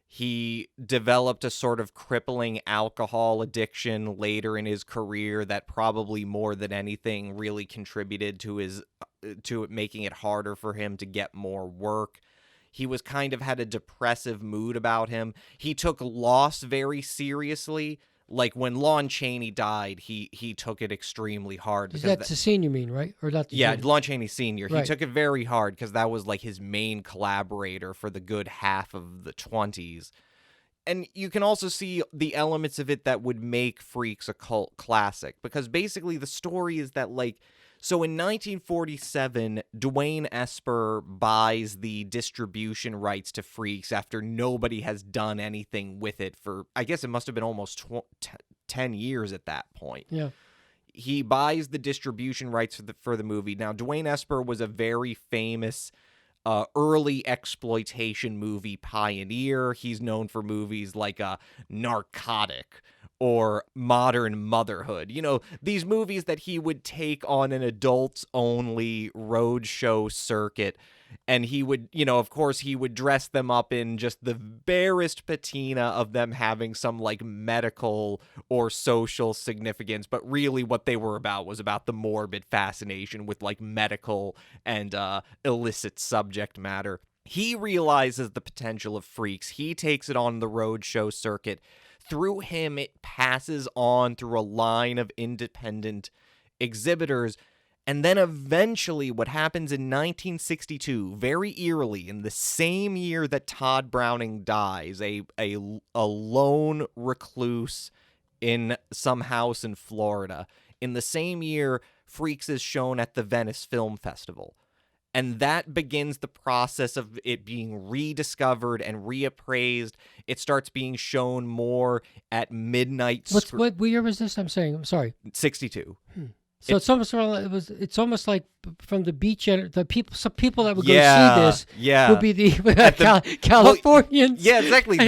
Speaker 2: He developed a sort of crippling alcohol addiction later in his career that probably more than anything really contributed to it making it harder for him to get more work. He was kind of had a depressive mood about him. He took loss very seriously. Like when Lon Chaney died, he took it extremely hard.
Speaker 3: That's the senior, you mean, right? Or not?
Speaker 2: Yeah, Lon Chaney Sr.
Speaker 3: Right.
Speaker 2: He took it very hard because that was like his main collaborator for the good half of the 1920s. And you can also see the elements of it that would make Freaks a cult classic, because basically the story is that, so in 1947, Dwayne Esper buys the distribution rights to Freaks after nobody has done anything with it for, I guess it must have been almost 10 years at that point.
Speaker 3: Yeah.
Speaker 2: He buys the distribution rights for the movie. Now, Dwayne Esper was a very famous early exploitation movie pioneer. He's known for movies like Narcotic or Modern Motherhood. These movies that he would take on an adults-only roadshow circuit, and he would, of course, he would dress them up in just the barest patina of them having some, medical or social significance, but really what they were about was about the morbid fascination with, medical and illicit subject matter. He realizes the potential of Freaks. He takes it on the roadshow circuit. Through him, it passes on through a line of independent exhibitors. And then eventually what happens in 1962, very eerily, in the same year that Todd Browning dies, a lone recluse in some house in Florida, in the same year, Freaks is shown at the Venice Film Festival. And that begins the process of it being rediscovered and reappraised. It starts being shown more at midnight.
Speaker 3: What year was this? I'm sorry.
Speaker 2: 62.
Speaker 3: So it's almost like from the beach, some people that would go see this would be the Californians.
Speaker 2: Well, exactly.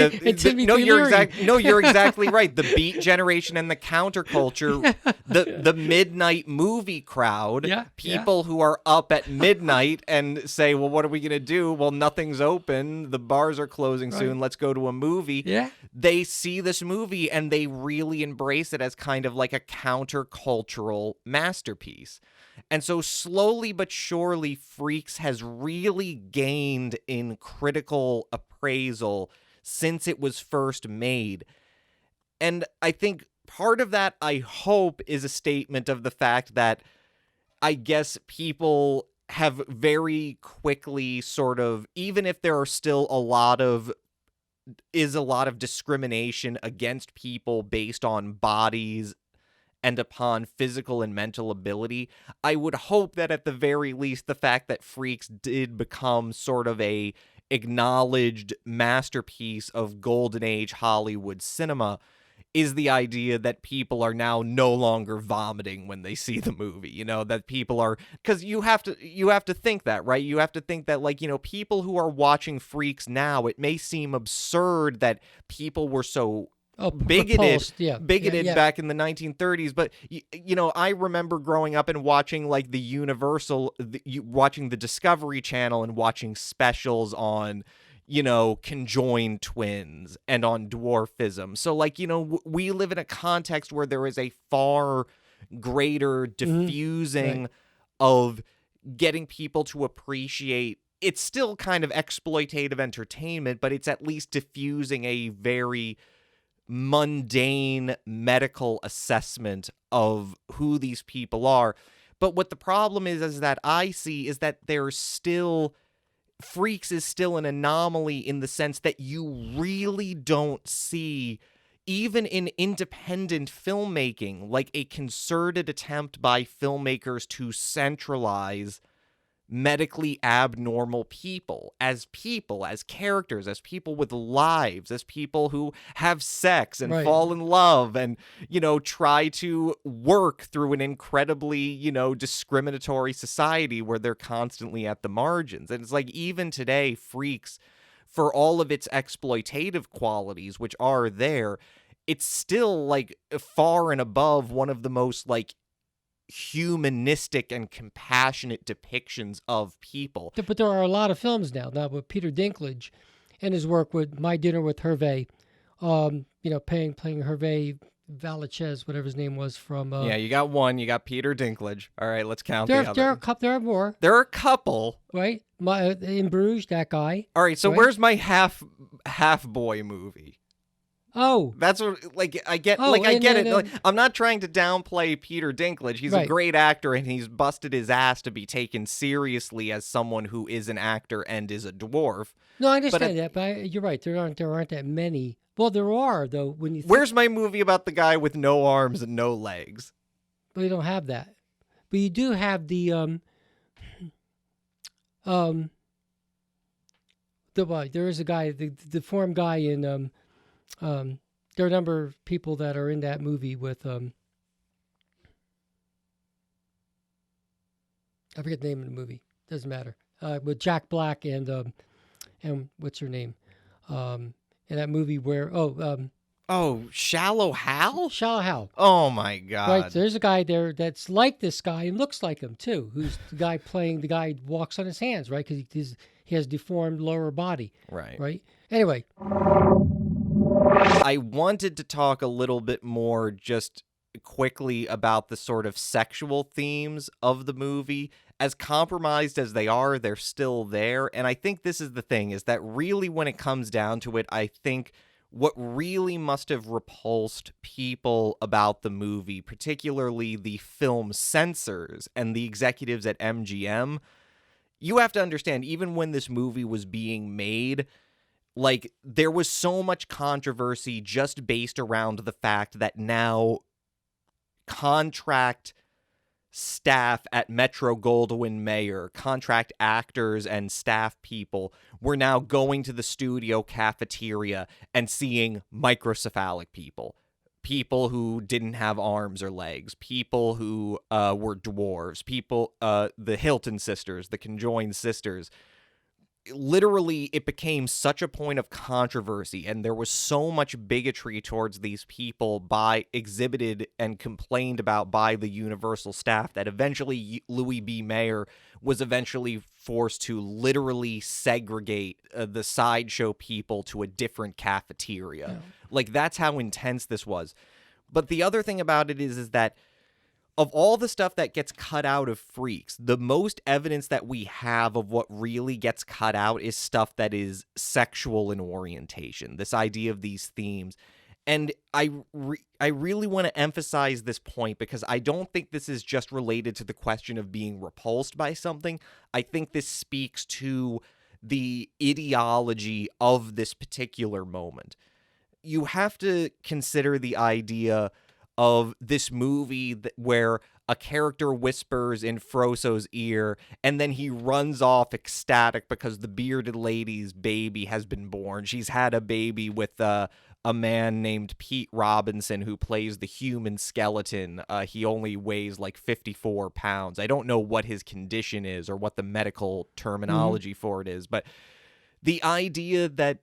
Speaker 2: You're exactly right. The beat generation and the counterculture, the midnight movie crowd, people who are up at midnight and say, well, what are we going to do? Well, nothing's open. The bars are closing soon. Let's go to a movie.
Speaker 3: Yeah.
Speaker 2: They see this movie and they really embrace it as kind of like a countercultural masterpiece. And so slowly but surely, Freaks has really gained in critical appraisal since it was first made. And I think part of that, I hope, is a statement of the fact that I guess people have very quickly sort of, even if there are still a lot of discrimination against people based on bodies and upon physical and mental ability, I would hope that at the very least the fact that Freaks did become sort of a acknowledged masterpiece of golden age Hollywood cinema is the idea that people are now no longer vomiting when they see the movie, you know, that people are, because you have to think that, right? You have to think that, like, you know, people who are watching Freaks now, it may seem absurd that people were so bigoted back in the 1930s, but you know, I remember growing up and watching like watching the Discovery Channel and watching specials on, you know, conjoined twins and on dwarfism. So, like, you know, we live in a context where there is a far greater diffusing of getting people to appreciate. It's still kind of exploitative entertainment, but it's at least diffusing a very mundane medical assessment of who these people are. But what the problem is that I see is that there's still, Freaks is still an anomaly in the sense that you really don't see, even in independent filmmaking, like a concerted attempt by filmmakers to centralize medically abnormal people, as characters, as people with lives, as people who have sex and fall in love and, you know, try to work through an incredibly, you know, discriminatory society where they're constantly at the margins. And it's like, even today, Freaks, for all of its exploitative qualities, which are there, it's still like far and above one of the most like humanistic and compassionate depictions of people.
Speaker 3: But there are a lot of films now with Peter Dinklage and his work with My Dinner with Hervé, you know, playing Hervé Vallachez, whatever his name was from.
Speaker 2: You got one. You got Peter Dinklage. All right, let's count the other.
Speaker 3: There are more.
Speaker 2: There are a couple.
Speaker 3: Right, in Bruges, that guy.
Speaker 2: All right, so where's my half boy movie?
Speaker 3: Oh,
Speaker 2: that's what, like, I get, I get it. Like, I'm not trying to downplay Peter Dinklage. He's a great actor, and he's busted his ass to be taken seriously as someone who is an actor and is a dwarf.
Speaker 3: No, I understand that, but you're right. There aren't that many. Well, there are, though. When you
Speaker 2: where's my movie about the guy with no arms and no legs?
Speaker 3: Well, you don't have that, but you do have the there is a guy, the deformed guy in there are a number of people that are in that movie with I forget the name of the movie. Doesn't matter. With Jack Black and what's her name? In that movie where
Speaker 2: Shallow Hal?
Speaker 3: Shallow Hal.
Speaker 2: Oh my God.
Speaker 3: Right. So there's a guy there that's like this guy and looks like him too. Who's the guy playing the guy who walks on his hands, right? Because he has deformed lower body.
Speaker 2: Right.
Speaker 3: Right. Anyway.
Speaker 2: I wanted to talk a little bit more just quickly about the sort of sexual themes of the movie. As compromised as they are, they're still there. And I think this is the thing, is that really when it comes down to it, I think what really must have repulsed people about the movie, particularly the film censors and the executives at MGM, you have to understand, even when this movie was being made, like, there was so much controversy just based around the fact that now contract staff at Metro-Goldwyn-Mayer, contract actors and staff people, were now going to the studio cafeteria and seeing microcephalic people who didn't have arms or legs, people who were dwarves, people, the Hilton sisters, the conjoined sisters. Literally, it became such a point of controversy, and there was so much bigotry towards these people exhibited and complained about by the Universal staff that eventually Louis B. Mayer was eventually forced to literally segregate the sideshow people to a different cafeteria. Yeah. Like, that's how intense this was. But the other thing about it is that of all the stuff that gets cut out of Freaks, the most evidence that we have of what really gets cut out is stuff that is sexual in orientation, this idea of these themes. And I really want to emphasize this point because I don't think this is just related to the question of being repulsed by something. I think this speaks to the ideology of this particular moment. You have to consider the idea of this movie where a character whispers in Frozo's ear and then he runs off ecstatic because the bearded lady's baby has been born. She's had a baby with a man named Pete Robinson who plays the human skeleton. He only weighs like 54 pounds. I don't know what his condition is or what the medical terminology for it is, but the idea that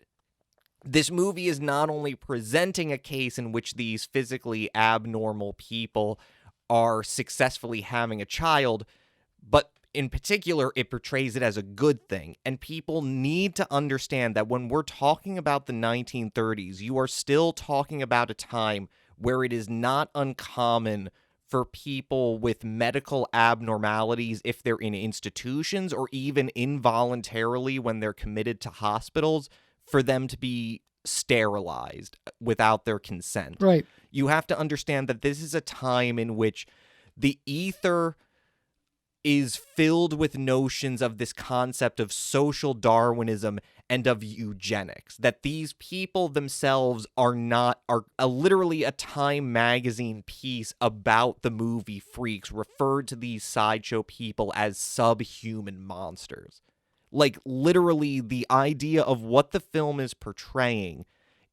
Speaker 2: this movie is not only presenting a case in which these physically abnormal people are successfully having a child, but in particular, it portrays it as a good thing. And people need to understand that when we're talking about the 1930s, you are still talking about a time where it is not uncommon for people with medical abnormalities, if they're in institutions or even involuntarily when they're committed to hospitals, for them to be sterilized without their consent.
Speaker 3: Right.
Speaker 2: You have to understand that this is a time in which the ether is filled with notions of this concept of social Darwinism and of eugenics, that these people themselves are literally a Time magazine piece about the movie Freaks referred to these sideshow people as subhuman monsters. Like, literally, the idea of what the film is portraying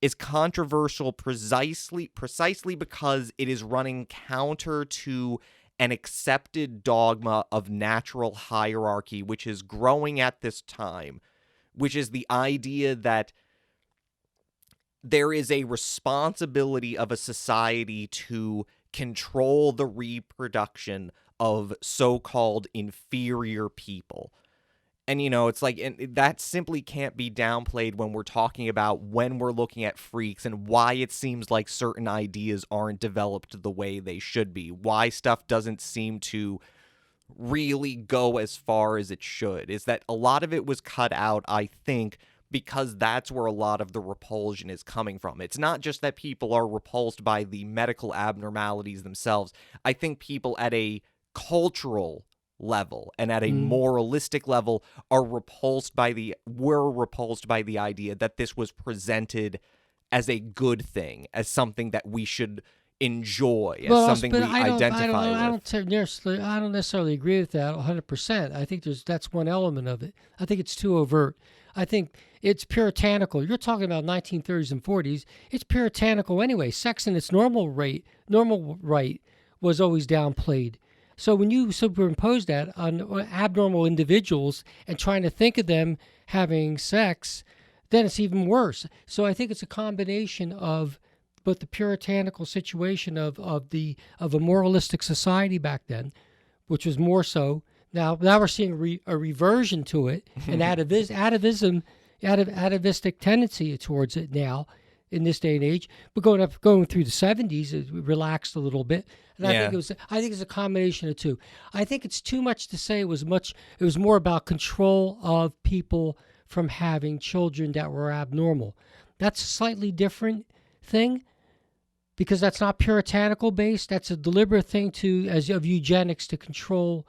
Speaker 2: is controversial precisely because it is running counter to an accepted dogma of natural hierarchy, which is growing at this time, which is the idea that there is a responsibility of a society to control the reproduction of so-called inferior people. And, it's like, and that simply can't be downplayed when we're talking about when we're looking at Freaks and why it seems like certain ideas aren't developed the way they should be, why stuff doesn't seem to really go as far as it should, is that a lot of it was cut out, I think, because that's where a lot of the repulsion is coming from. It's not just that people are repulsed by the medical abnormalities themselves. I think people at a cultural level and at a moralistic level were repulsed by the idea that this was presented as a good thing, as something that we should enjoy, as something we identify with.
Speaker 3: I don't necessarily agree with that 100%. I think that's one element of it. I think it's too overt. I think it's puritanical. You're talking about 1930s and 40s. It's puritanical anyway. Sex in its normal right was always downplayed. So when you superimpose that on abnormal individuals and trying to think of them having sex, then it's even worse. So I think it's a combination of both the puritanical situation of a moralistic society back then, which was more so. Now we're seeing a reversion to it, an atavistic tendency towards it now in this day and age. But going through the 70s, it relaxed a little bit. And I think it's a combination of two. I think it's too much to say it was more about control of people from having children that were abnormal. That's a slightly different thing because that's not puritanical based. That's a deliberate thing of eugenics to control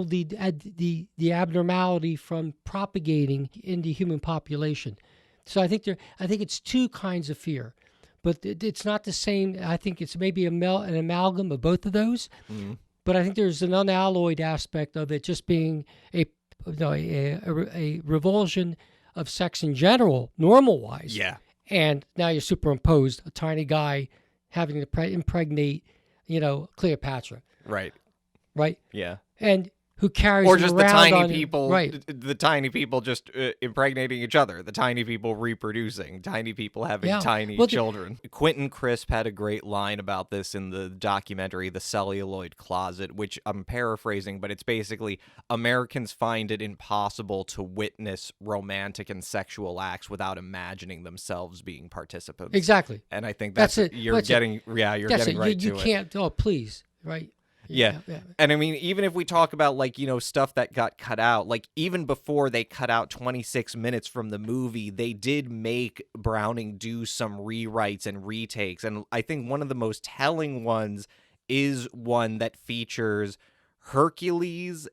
Speaker 3: the abnormality from propagating in the human population. So I think it's two kinds of fear. But it's not the same. I think it's maybe an amalgam of both of those. Mm-hmm. But I think there's an unalloyed aspect of it just being a revulsion of sex in general, normal-wise.
Speaker 2: Yeah.
Speaker 3: And now you're superimposed a tiny guy having to impregnate, Cleopatra.
Speaker 2: Right.
Speaker 3: Right?
Speaker 2: Yeah.
Speaker 3: And who carries
Speaker 2: or just
Speaker 3: the
Speaker 2: tiny people,
Speaker 3: right.
Speaker 2: the tiny people just impregnating each other, the tiny people reproducing, tiny people having tiny children. Quentin Crisp had a great line about this in the documentary The Celluloid Closet, which I'm paraphrasing, but it's basically Americans find it impossible to witness romantic and sexual acts without imagining themselves being participants.
Speaker 3: Exactly.
Speaker 2: And I think
Speaker 3: that's it.
Speaker 2: You're getting right to it.
Speaker 3: You can't. Oh, please, right.
Speaker 2: Yeah. And I mean, even if we talk about like, stuff that got cut out, like even before they cut out 26 minutes from the movie, they did make Browning do some rewrites and retakes. And I think one of the most telling ones is one that features Hercules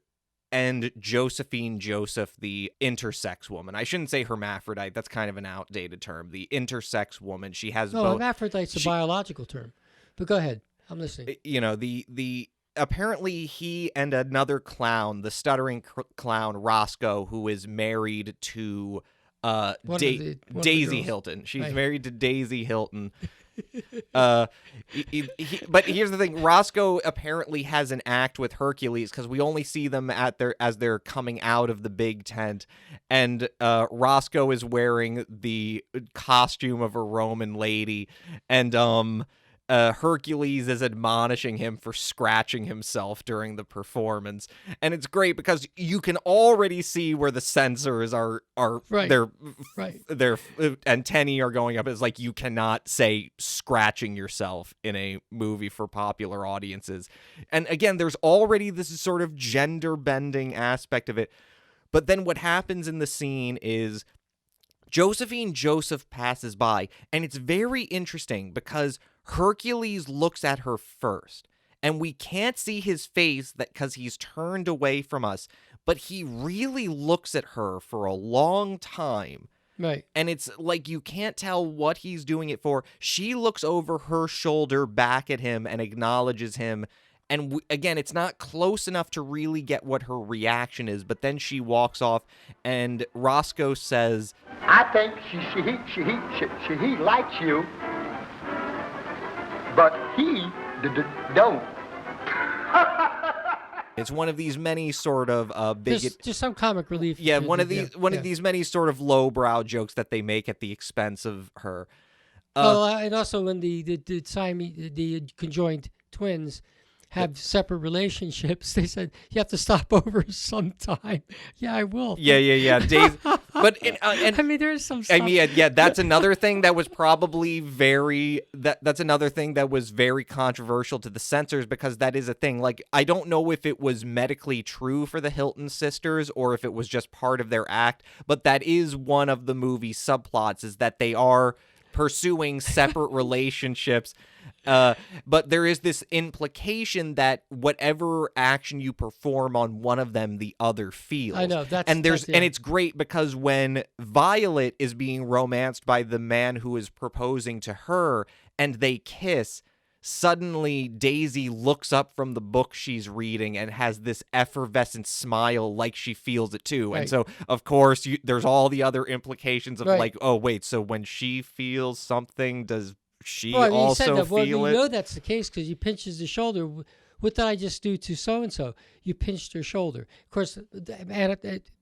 Speaker 2: and Josephine Joseph, the intersex woman. I shouldn't say hermaphrodite. That's kind of an outdated term. The intersex woman. She has both.
Speaker 3: Hermaphrodite's a biological term. But go ahead. I'm listening.
Speaker 2: The apparently he and another clown, the stuttering clown Roscoe, who is married to Daisy Hilton. She's married to Daisy Hilton. But here's the thing: Roscoe apparently has an act with Hercules because we only see them as they're coming out of the big tent, and Roscoe is wearing the costume of a Roman lady, and Hercules is admonishing him for scratching himself during the performance, and it's great because you can already see where the censors are their antennae are going up. It's like you cannot say scratching yourself in a movie for popular audiences, and again, there's already this sort of gender bending aspect of it. But then what happens in the scene is Josephine Joseph passes by, and it's very interesting because Hercules looks at her first, and we can't see his face because he's turned away from us, but he really looks at her for a long time.
Speaker 3: Right.
Speaker 2: And it's like you can't tell what he's doing it for. She looks over her shoulder back at him and acknowledges him. And again, it's not close enough to really get what her reaction is, but then she walks off, and Roscoe says,
Speaker 6: I think she likes you, but he don't.
Speaker 2: It's one of these many sort of bigot.
Speaker 3: Just some comic relief.
Speaker 2: Yeah, one of these many sort of lowbrow jokes that they make at the expense of her.
Speaker 3: And also when the conjoined twins have separate relationships, they said you have to stop over sometime. Yeah, I will.
Speaker 2: Yeah. But
Speaker 3: I mean, there is some stuff.
Speaker 2: I mean, yeah, that's another thing that was probably that's another thing that was very controversial to the censors, because that is a thing. Like, I don't know if it was medically true for the Hilton sisters or if it was just part of their act, but that is one of the movie's subplots, is that they are pursuing separate relationships. But there is this implication that whatever action you perform on one of them, the other feels.
Speaker 3: I know.
Speaker 2: And it's great because when Violet is being romanced by the man who is proposing to her and they kiss, suddenly Daisy looks up from the book she's reading and has this effervescent smile like she feels it too. Right. And so, of course, there's all the other implications of like, oh, wait, so when she feels something, does she also feel it?
Speaker 3: You know that's the case because he pinches the shoulder. What did I just do to so-and-so? You pinched her shoulder. Of course,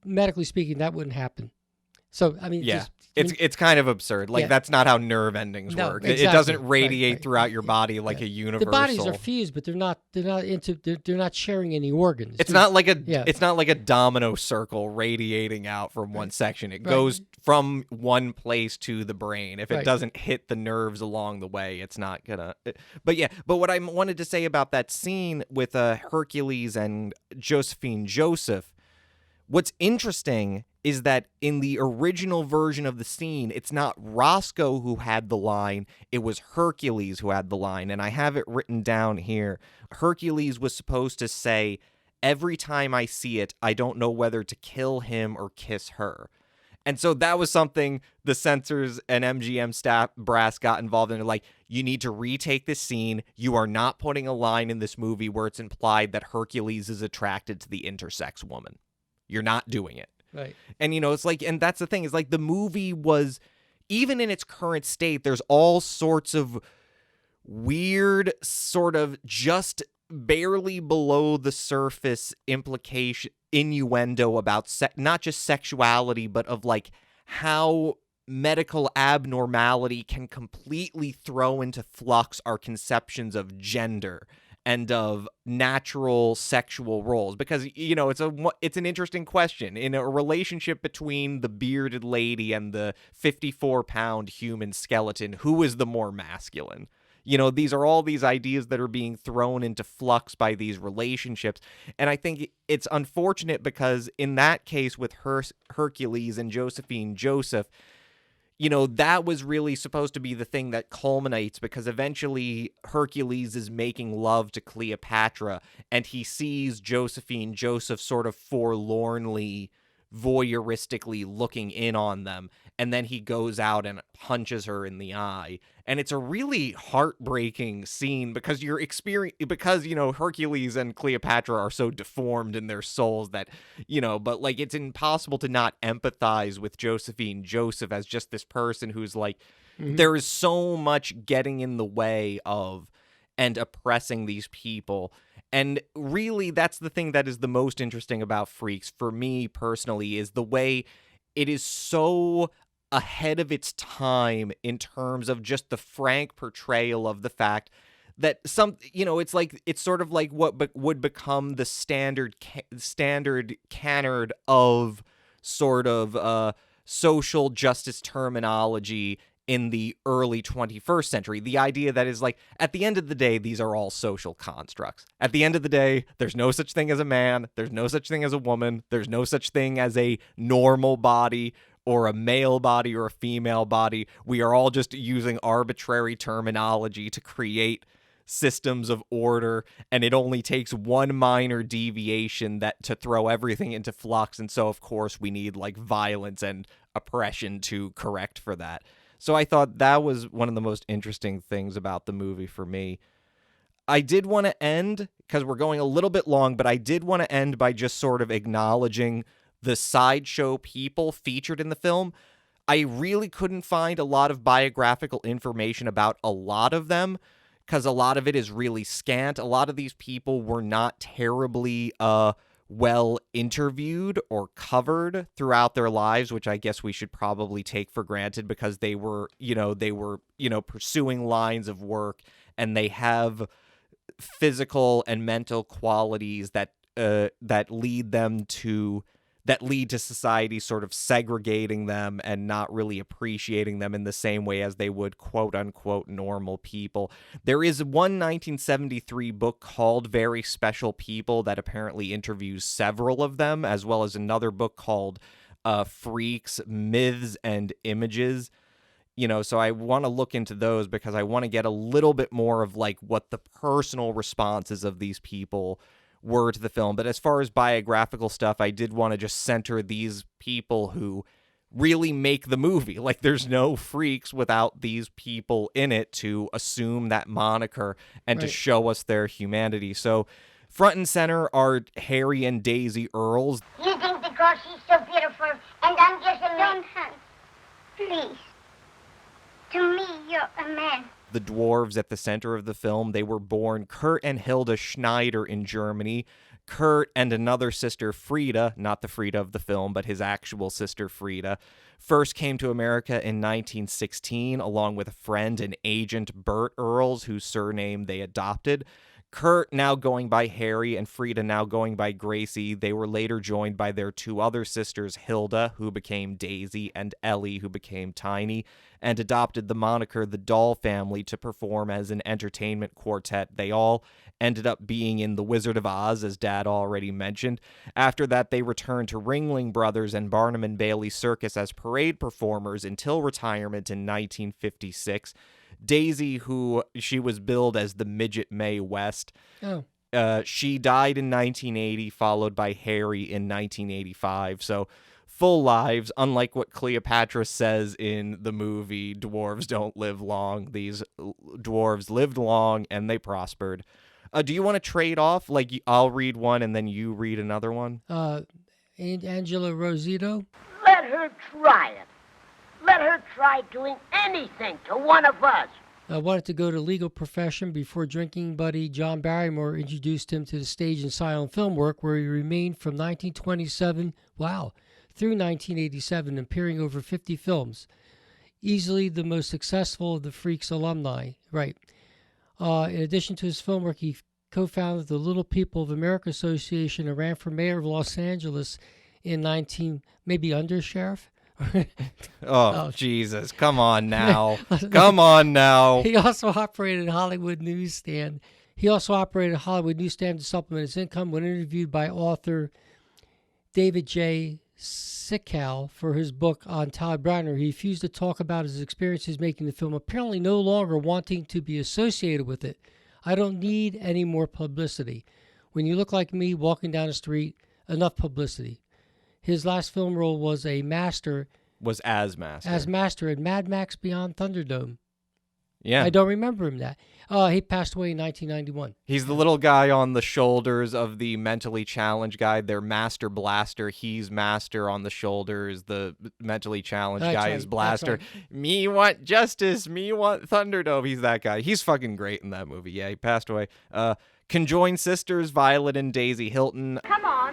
Speaker 3: medically speaking, that wouldn't happen. So, I mean,
Speaker 2: yeah, it's kind of absurd. Like, that's not how nerve endings work. Exactly. It doesn't radiate throughout your body like a universal.
Speaker 3: The bodies are fused, but they're not sharing any organs.
Speaker 2: It's not like a domino circle radiating out from one section. It goes from one place to the brain. If it doesn't hit the nerves along the way, it's not gonna. But what I wanted to say about that scene with Hercules and Josephine Joseph, what's interesting is that in the original version of the scene, it's not Roscoe who had the line, it was Hercules who had the line. And I have it written down here. Hercules was supposed to say, "Every time I see it, I don't know whether to kill him or kiss her." And so that was something the censors and MGM staff brass got involved in. They're like, you need to retake this scene. You are not putting a line in this movie where it's implied that Hercules is attracted to the intersex woman. You're not doing it.
Speaker 3: Right.
Speaker 2: And, it's like, and that's the thing, is like the movie was, even in its current state, there's all sorts of weird, sort of just barely below the surface innuendo about not just sexuality, but of like how medical abnormality can completely throw into flux our conceptions of gender and of natural sexual roles, because it's an interesting question in a relationship between the bearded lady and the 54-pound human skeleton. Who is the more masculine? You know, these are all these ideas that are being thrown into flux by these relationships. And I think it's unfortunate because in that case with Hercules and Josephine Joseph, you know, that was really supposed to be the thing that culminates, because eventually Hercules is making love to Cleopatra and he sees Josephine Joseph sort of forlornly, voyeuristically looking in on them. And then he goes out and punches her in the eye. And it's a really heartbreaking scene because because, you know, Hercules and Cleopatra are so deformed in their souls that, you know, but like it's impossible to not empathize with Josephine Joseph as just this person who's like, there is so much getting in the way of and oppressing these people. And really, that's the thing that is the most interesting about Freaks for me personally, is the way it is so ahead of its time in terms of just the frank portrayal of the fact that it's sort of like what would become the standard canard of sort of social justice terminology in the early 21st century. The idea that is like, at the end of the day, these are all social constructs. At the end of the day, there's no such thing as a man. There's no such thing as a woman. There's no such thing as a normal body or a male body or a female body. We are all just using arbitrary terminology to create systems of order, and it only takes one minor deviation to throw everything into flux. And so, of course, we need like violence and oppression to correct for that. So I thought that was one of the most interesting things about the movie for me. I did want to end, because we're going a little bit long, but I did want to end by just sort of acknowledging the sideshow people featured in the film. I really couldn't find a lot of biographical information about a lot of them, because a lot of it is really scant. A lot of these people were not terribly well interviewed or covered throughout their lives, which I guess we should probably take for granted, because they were pursuing lines of work, and they have physical and mental qualities that lead to society sort of segregating them and not really appreciating them in the same way as they would quote-unquote normal people. There is one 1973 book called Very Special People that apparently interviews several of them, as well as another book called Freaks, Myths, and Images. You know, so I want to look into those because I want to get a little bit more of like what the personal responses of these people were to the film. But as far as biographical stuff, I did want to just center these people who really make the movie. Like, there's no Freaks without these people in it to assume that moniker and to show us their humanity. So front and center are Harry and Daisy Earls.
Speaker 1: You think because she's so beautiful and I'm just a man? Don't hunt. Please. To me, you're a man.
Speaker 2: The dwarves at the center of the film, they were born Kurt and Hilda Schneider in Germany. Kurt and another sister, Frida, not the Frida of the film, but his actual sister, Frida, first came to America in 1916, along with a friend and agent, Bert Earls, whose surname they adopted. Kurt now going by Harry and Frida now going by Gracie. They were later joined by their two other sisters, Hilda, who became Daisy, and Ellie, who became Tiny, and adopted the moniker The Doll Family to perform as an entertainment quartet. They all ended up being in The Wizard of Oz, as Dad already mentioned. After that, they returned to Ringling Brothers and Barnum and Bailey Circus as parade performers until retirement in 1956. Daisy, who she was billed as the Midget Mae West. She died in 1980, followed by Harry in 1985. So full lives, unlike what Cleopatra says in the movie, dwarves don't live long. These dwarves lived long and they prospered. Do you want to trade off? Like, I'll read one and then you read another one?
Speaker 3: Angela Rosito?
Speaker 7: Let her try it. Let her try doing anything to one of us.
Speaker 3: Wanted to go to legal profession before drinking buddy John Barrymore introduced him to the stage and silent film work, where he remained from 1927, through 1987, appearing over 50 films. Easily the most successful of the Freaks alumni. Right. In addition to his film work, he co-founded the Little People of America Association and ran for mayor of Los Angeles in maybe undersheriff,
Speaker 2: Oh, Jesus. Come on now. Come on now.
Speaker 3: He also operated a Hollywood newsstand. To supplement his income. When interviewed by author David J. Sickow for his book on Todd Browner, he refused to talk about his experiences making the film, apparently no longer wanting to be associated with it. I don't need any more publicity. When you look like me walking down the street, enough publicity. His last film role was as Master in Mad Max Beyond Thunderdome.
Speaker 2: Yeah.
Speaker 3: I don't remember him that. He passed away in 1991.
Speaker 2: He's the little guy on the shoulders of the mentally challenged guy. They're Master Blaster. He's Master on the shoulders. The mentally challenged guy is Blaster.
Speaker 3: Right.
Speaker 2: Me want justice. Me want Thunderdome. He's that guy. He's fucking great in that movie. Yeah, he passed away. Conjoined sisters, Violet and Daisy Hilton.
Speaker 8: Come on.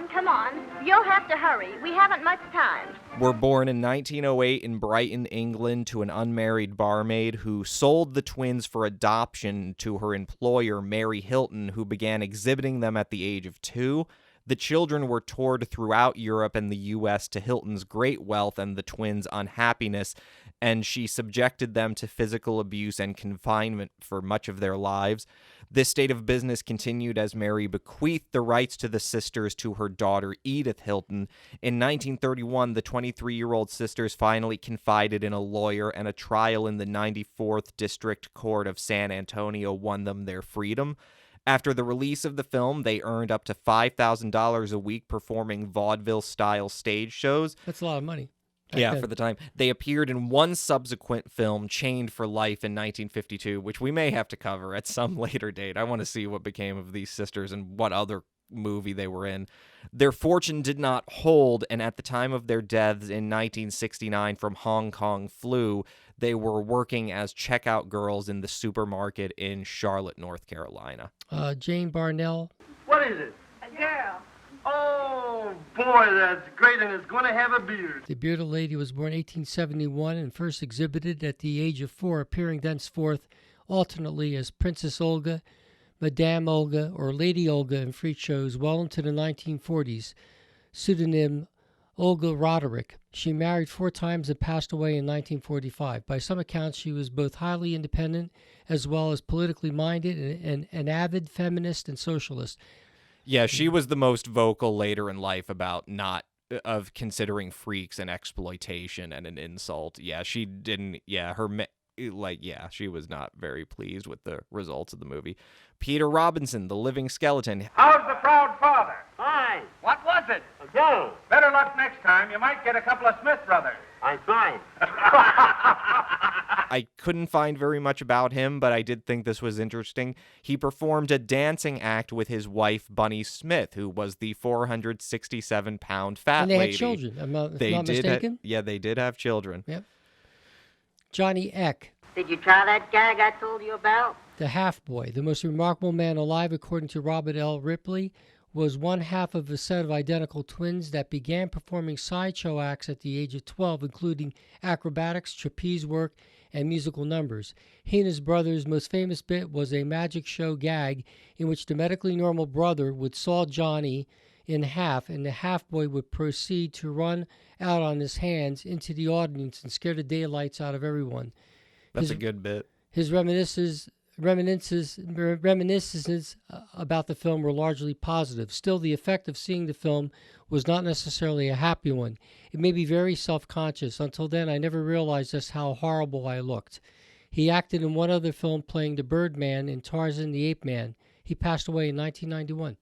Speaker 8: You'll have to hurry. We haven't much time.
Speaker 2: Were born in 1908 in Brighton, England, to an unmarried barmaid who sold the twins for adoption to her employer, Mary Hilton, who began exhibiting them at the age of 2. The children were toured throughout Europe and the U.S. to Hilton's great wealth and the twins' unhappiness, and she subjected them to physical abuse and confinement for much of their lives. This state of business continued as Mary bequeathed the rights to the sisters to her daughter, Edith Hilton. In 1931, the 23-year-old sisters finally confided in a lawyer, and a trial in the 94th District Court of San Antonio won them their freedom. After the release of the film, they earned up to $5,000 a week performing vaudeville-style stage shows.
Speaker 3: That's a lot of money.
Speaker 2: Yeah, for the time. They appeared in one subsequent film, Chained for Life, in 1952, which we may have to cover at some later date. I want to see what became of these sisters and what other movie they were in. Their fortune did not hold, and at the time of their deaths in 1969 from Hong Kong flu, they were working as checkout girls in the supermarket in Charlotte, North Carolina.
Speaker 3: Jane Barnell.
Speaker 4: What is it?
Speaker 8: A girl.
Speaker 4: Oh, boy, that's great, and it's going to have a beard.
Speaker 3: The bearded lady was born 1871 and first exhibited at the age of 4, appearing thenceforth alternately as Princess Olga, Madame Olga, or Lady Olga in freak shows well into the 1940s. Pseudonym Olga Roderick. She married 4 times and passed away in 1945. By some accounts, she was both highly independent as well as politically minded and an avid feminist and socialist.
Speaker 2: Yeah, she was the most vocal later in life about of considering freaks an exploitation and an insult. Yeah, she didn't. Yeah, she was not very pleased with the results of the movie. Peter Robinson, the living skeleton.
Speaker 9: How's the proud father?
Speaker 5: Fine.
Speaker 9: What was it?
Speaker 5: A go.
Speaker 9: Better luck next time. You might get a couple of Smith brothers.
Speaker 5: I'm fine.
Speaker 2: I couldn't find very much about him, but I did think this was interesting. He performed a dancing act with his wife, Bunny Smith, who was the 467-pound fat lady.
Speaker 3: And they had children, if I'm not mistaken.
Speaker 2: They did have children.
Speaker 3: Yep. Johnny Eck.
Speaker 5: Did you try that gag I told you about?
Speaker 3: The half-boy, the most remarkable man alive, according to Robert L. Ripley, was one half of a set of identical twins that began performing sideshow acts at the age of 12, including acrobatics, trapeze work, and musical numbers. He and his brother's most famous bit was a magic show gag in which the medically normal brother would saw Johnny in half, and the half-boy would proceed to run out on his hands into the audience and scare the daylights out of everyone.
Speaker 2: That's a good bit.
Speaker 3: His reminiscences about the film were largely positive. Still, the effect of seeing the film was not necessarily a happy one. It made me very self-conscious. Until then, I never realized just how horrible I looked. He acted in one other film playing the Birdman in Tarzan the Ape Man. He passed away in 1991.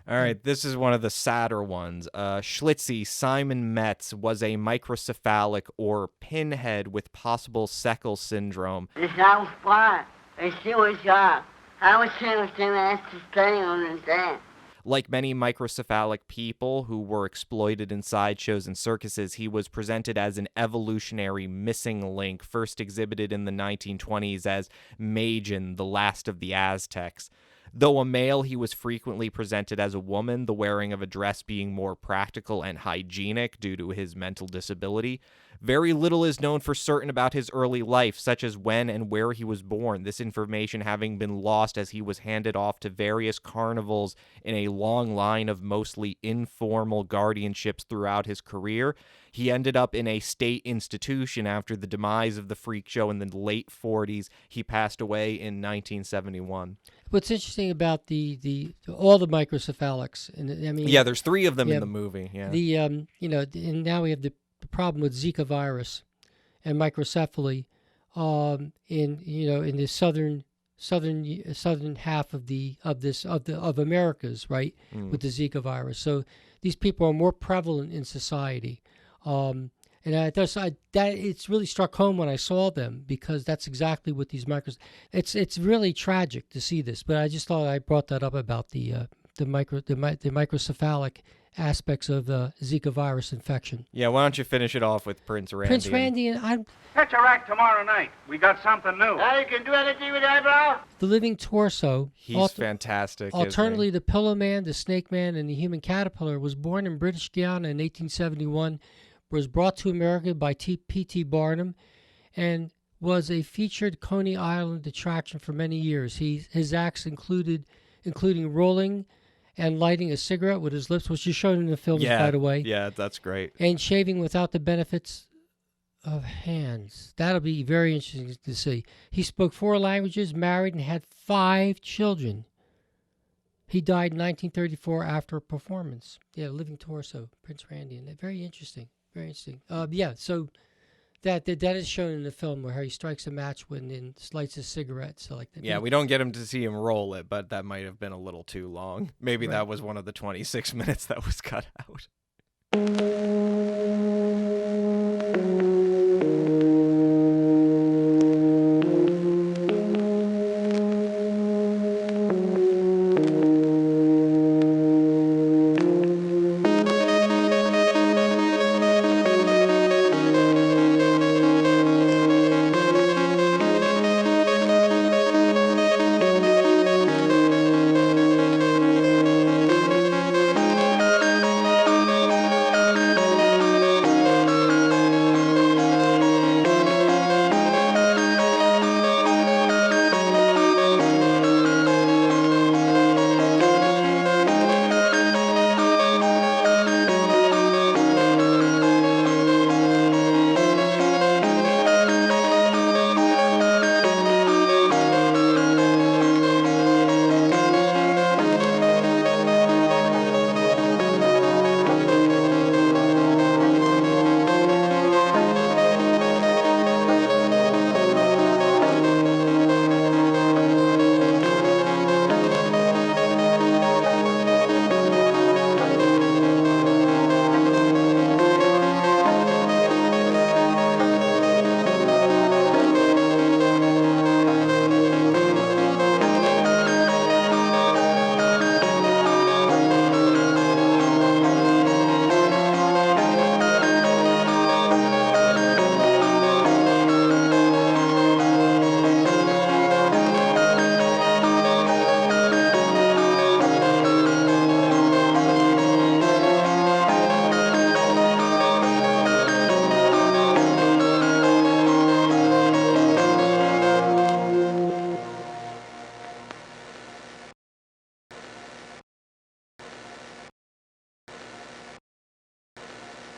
Speaker 2: All right, this is one of the sadder ones. Schlitzie Simon Metz was a microcephalic or pinhead with possible Seckles syndrome.
Speaker 5: This house fire. And she was I was trying to ask to stay on the dance.
Speaker 2: Like many microcephalic people who were exploited in sideshows and circuses, he was presented as an evolutionary missing link, first exhibited in the 1920s as Majin, the last of the Aztecs. Though a male, he was frequently presented as a woman, the wearing of a dress being more practical and hygienic due to his mental disability. Very little is known for certain about his early life, such as when and where he was born, this information having been lost as he was handed off to various carnivals in a long line of mostly informal guardianships throughout his career. He ended up in a state institution after the demise of the freak show in the late 40s. He passed away in 1971.
Speaker 3: What's interesting about all the microcephalics, and I mean,
Speaker 2: yeah, there's 3 of them in the movie. Yeah,
Speaker 3: and now we have the problem with Zika virus and microcephaly, in the southern half of Americas, right, with the Zika virus. So these people are more prevalent in society. And it's really struck home when I saw them, because that's exactly what these It's really tragic to see this, but I just thought I brought that up about the microcephalic aspects of the Zika virus infection.
Speaker 2: Yeah, why don't you finish it off with Prince Randy?
Speaker 3: Prince Randy and I'm.
Speaker 9: Catch a rack tomorrow night. We got something new.
Speaker 7: Now you can do anything with that, bro?
Speaker 3: The living torso.
Speaker 2: He's fantastic.
Speaker 3: Alternately, the Pillow Man, the Snake Man, and the Human Caterpillar was born in British Guiana in 1871. Was brought to America by P.T. Barnum, and was a featured Coney Island attraction for many years. His acts including rolling and lighting a cigarette with his lips, which is shown in the films, by the way.
Speaker 2: Yeah, that's great.
Speaker 3: And shaving without the benefits of hands. That'll be very interesting to see. He spoke 4 languages, married, and had 5 children. He died in 1934 after a performance. Yeah, living torso, Prince Randy, and very interesting. Very interesting. So that is shown in the film where he strikes a match and lights a cigarette. So like that.
Speaker 2: Yeah, we don't get him to see him roll it, but that might have been a little too long. Maybe
Speaker 3: Right.
Speaker 2: That was one of the 26 minutes that was cut out.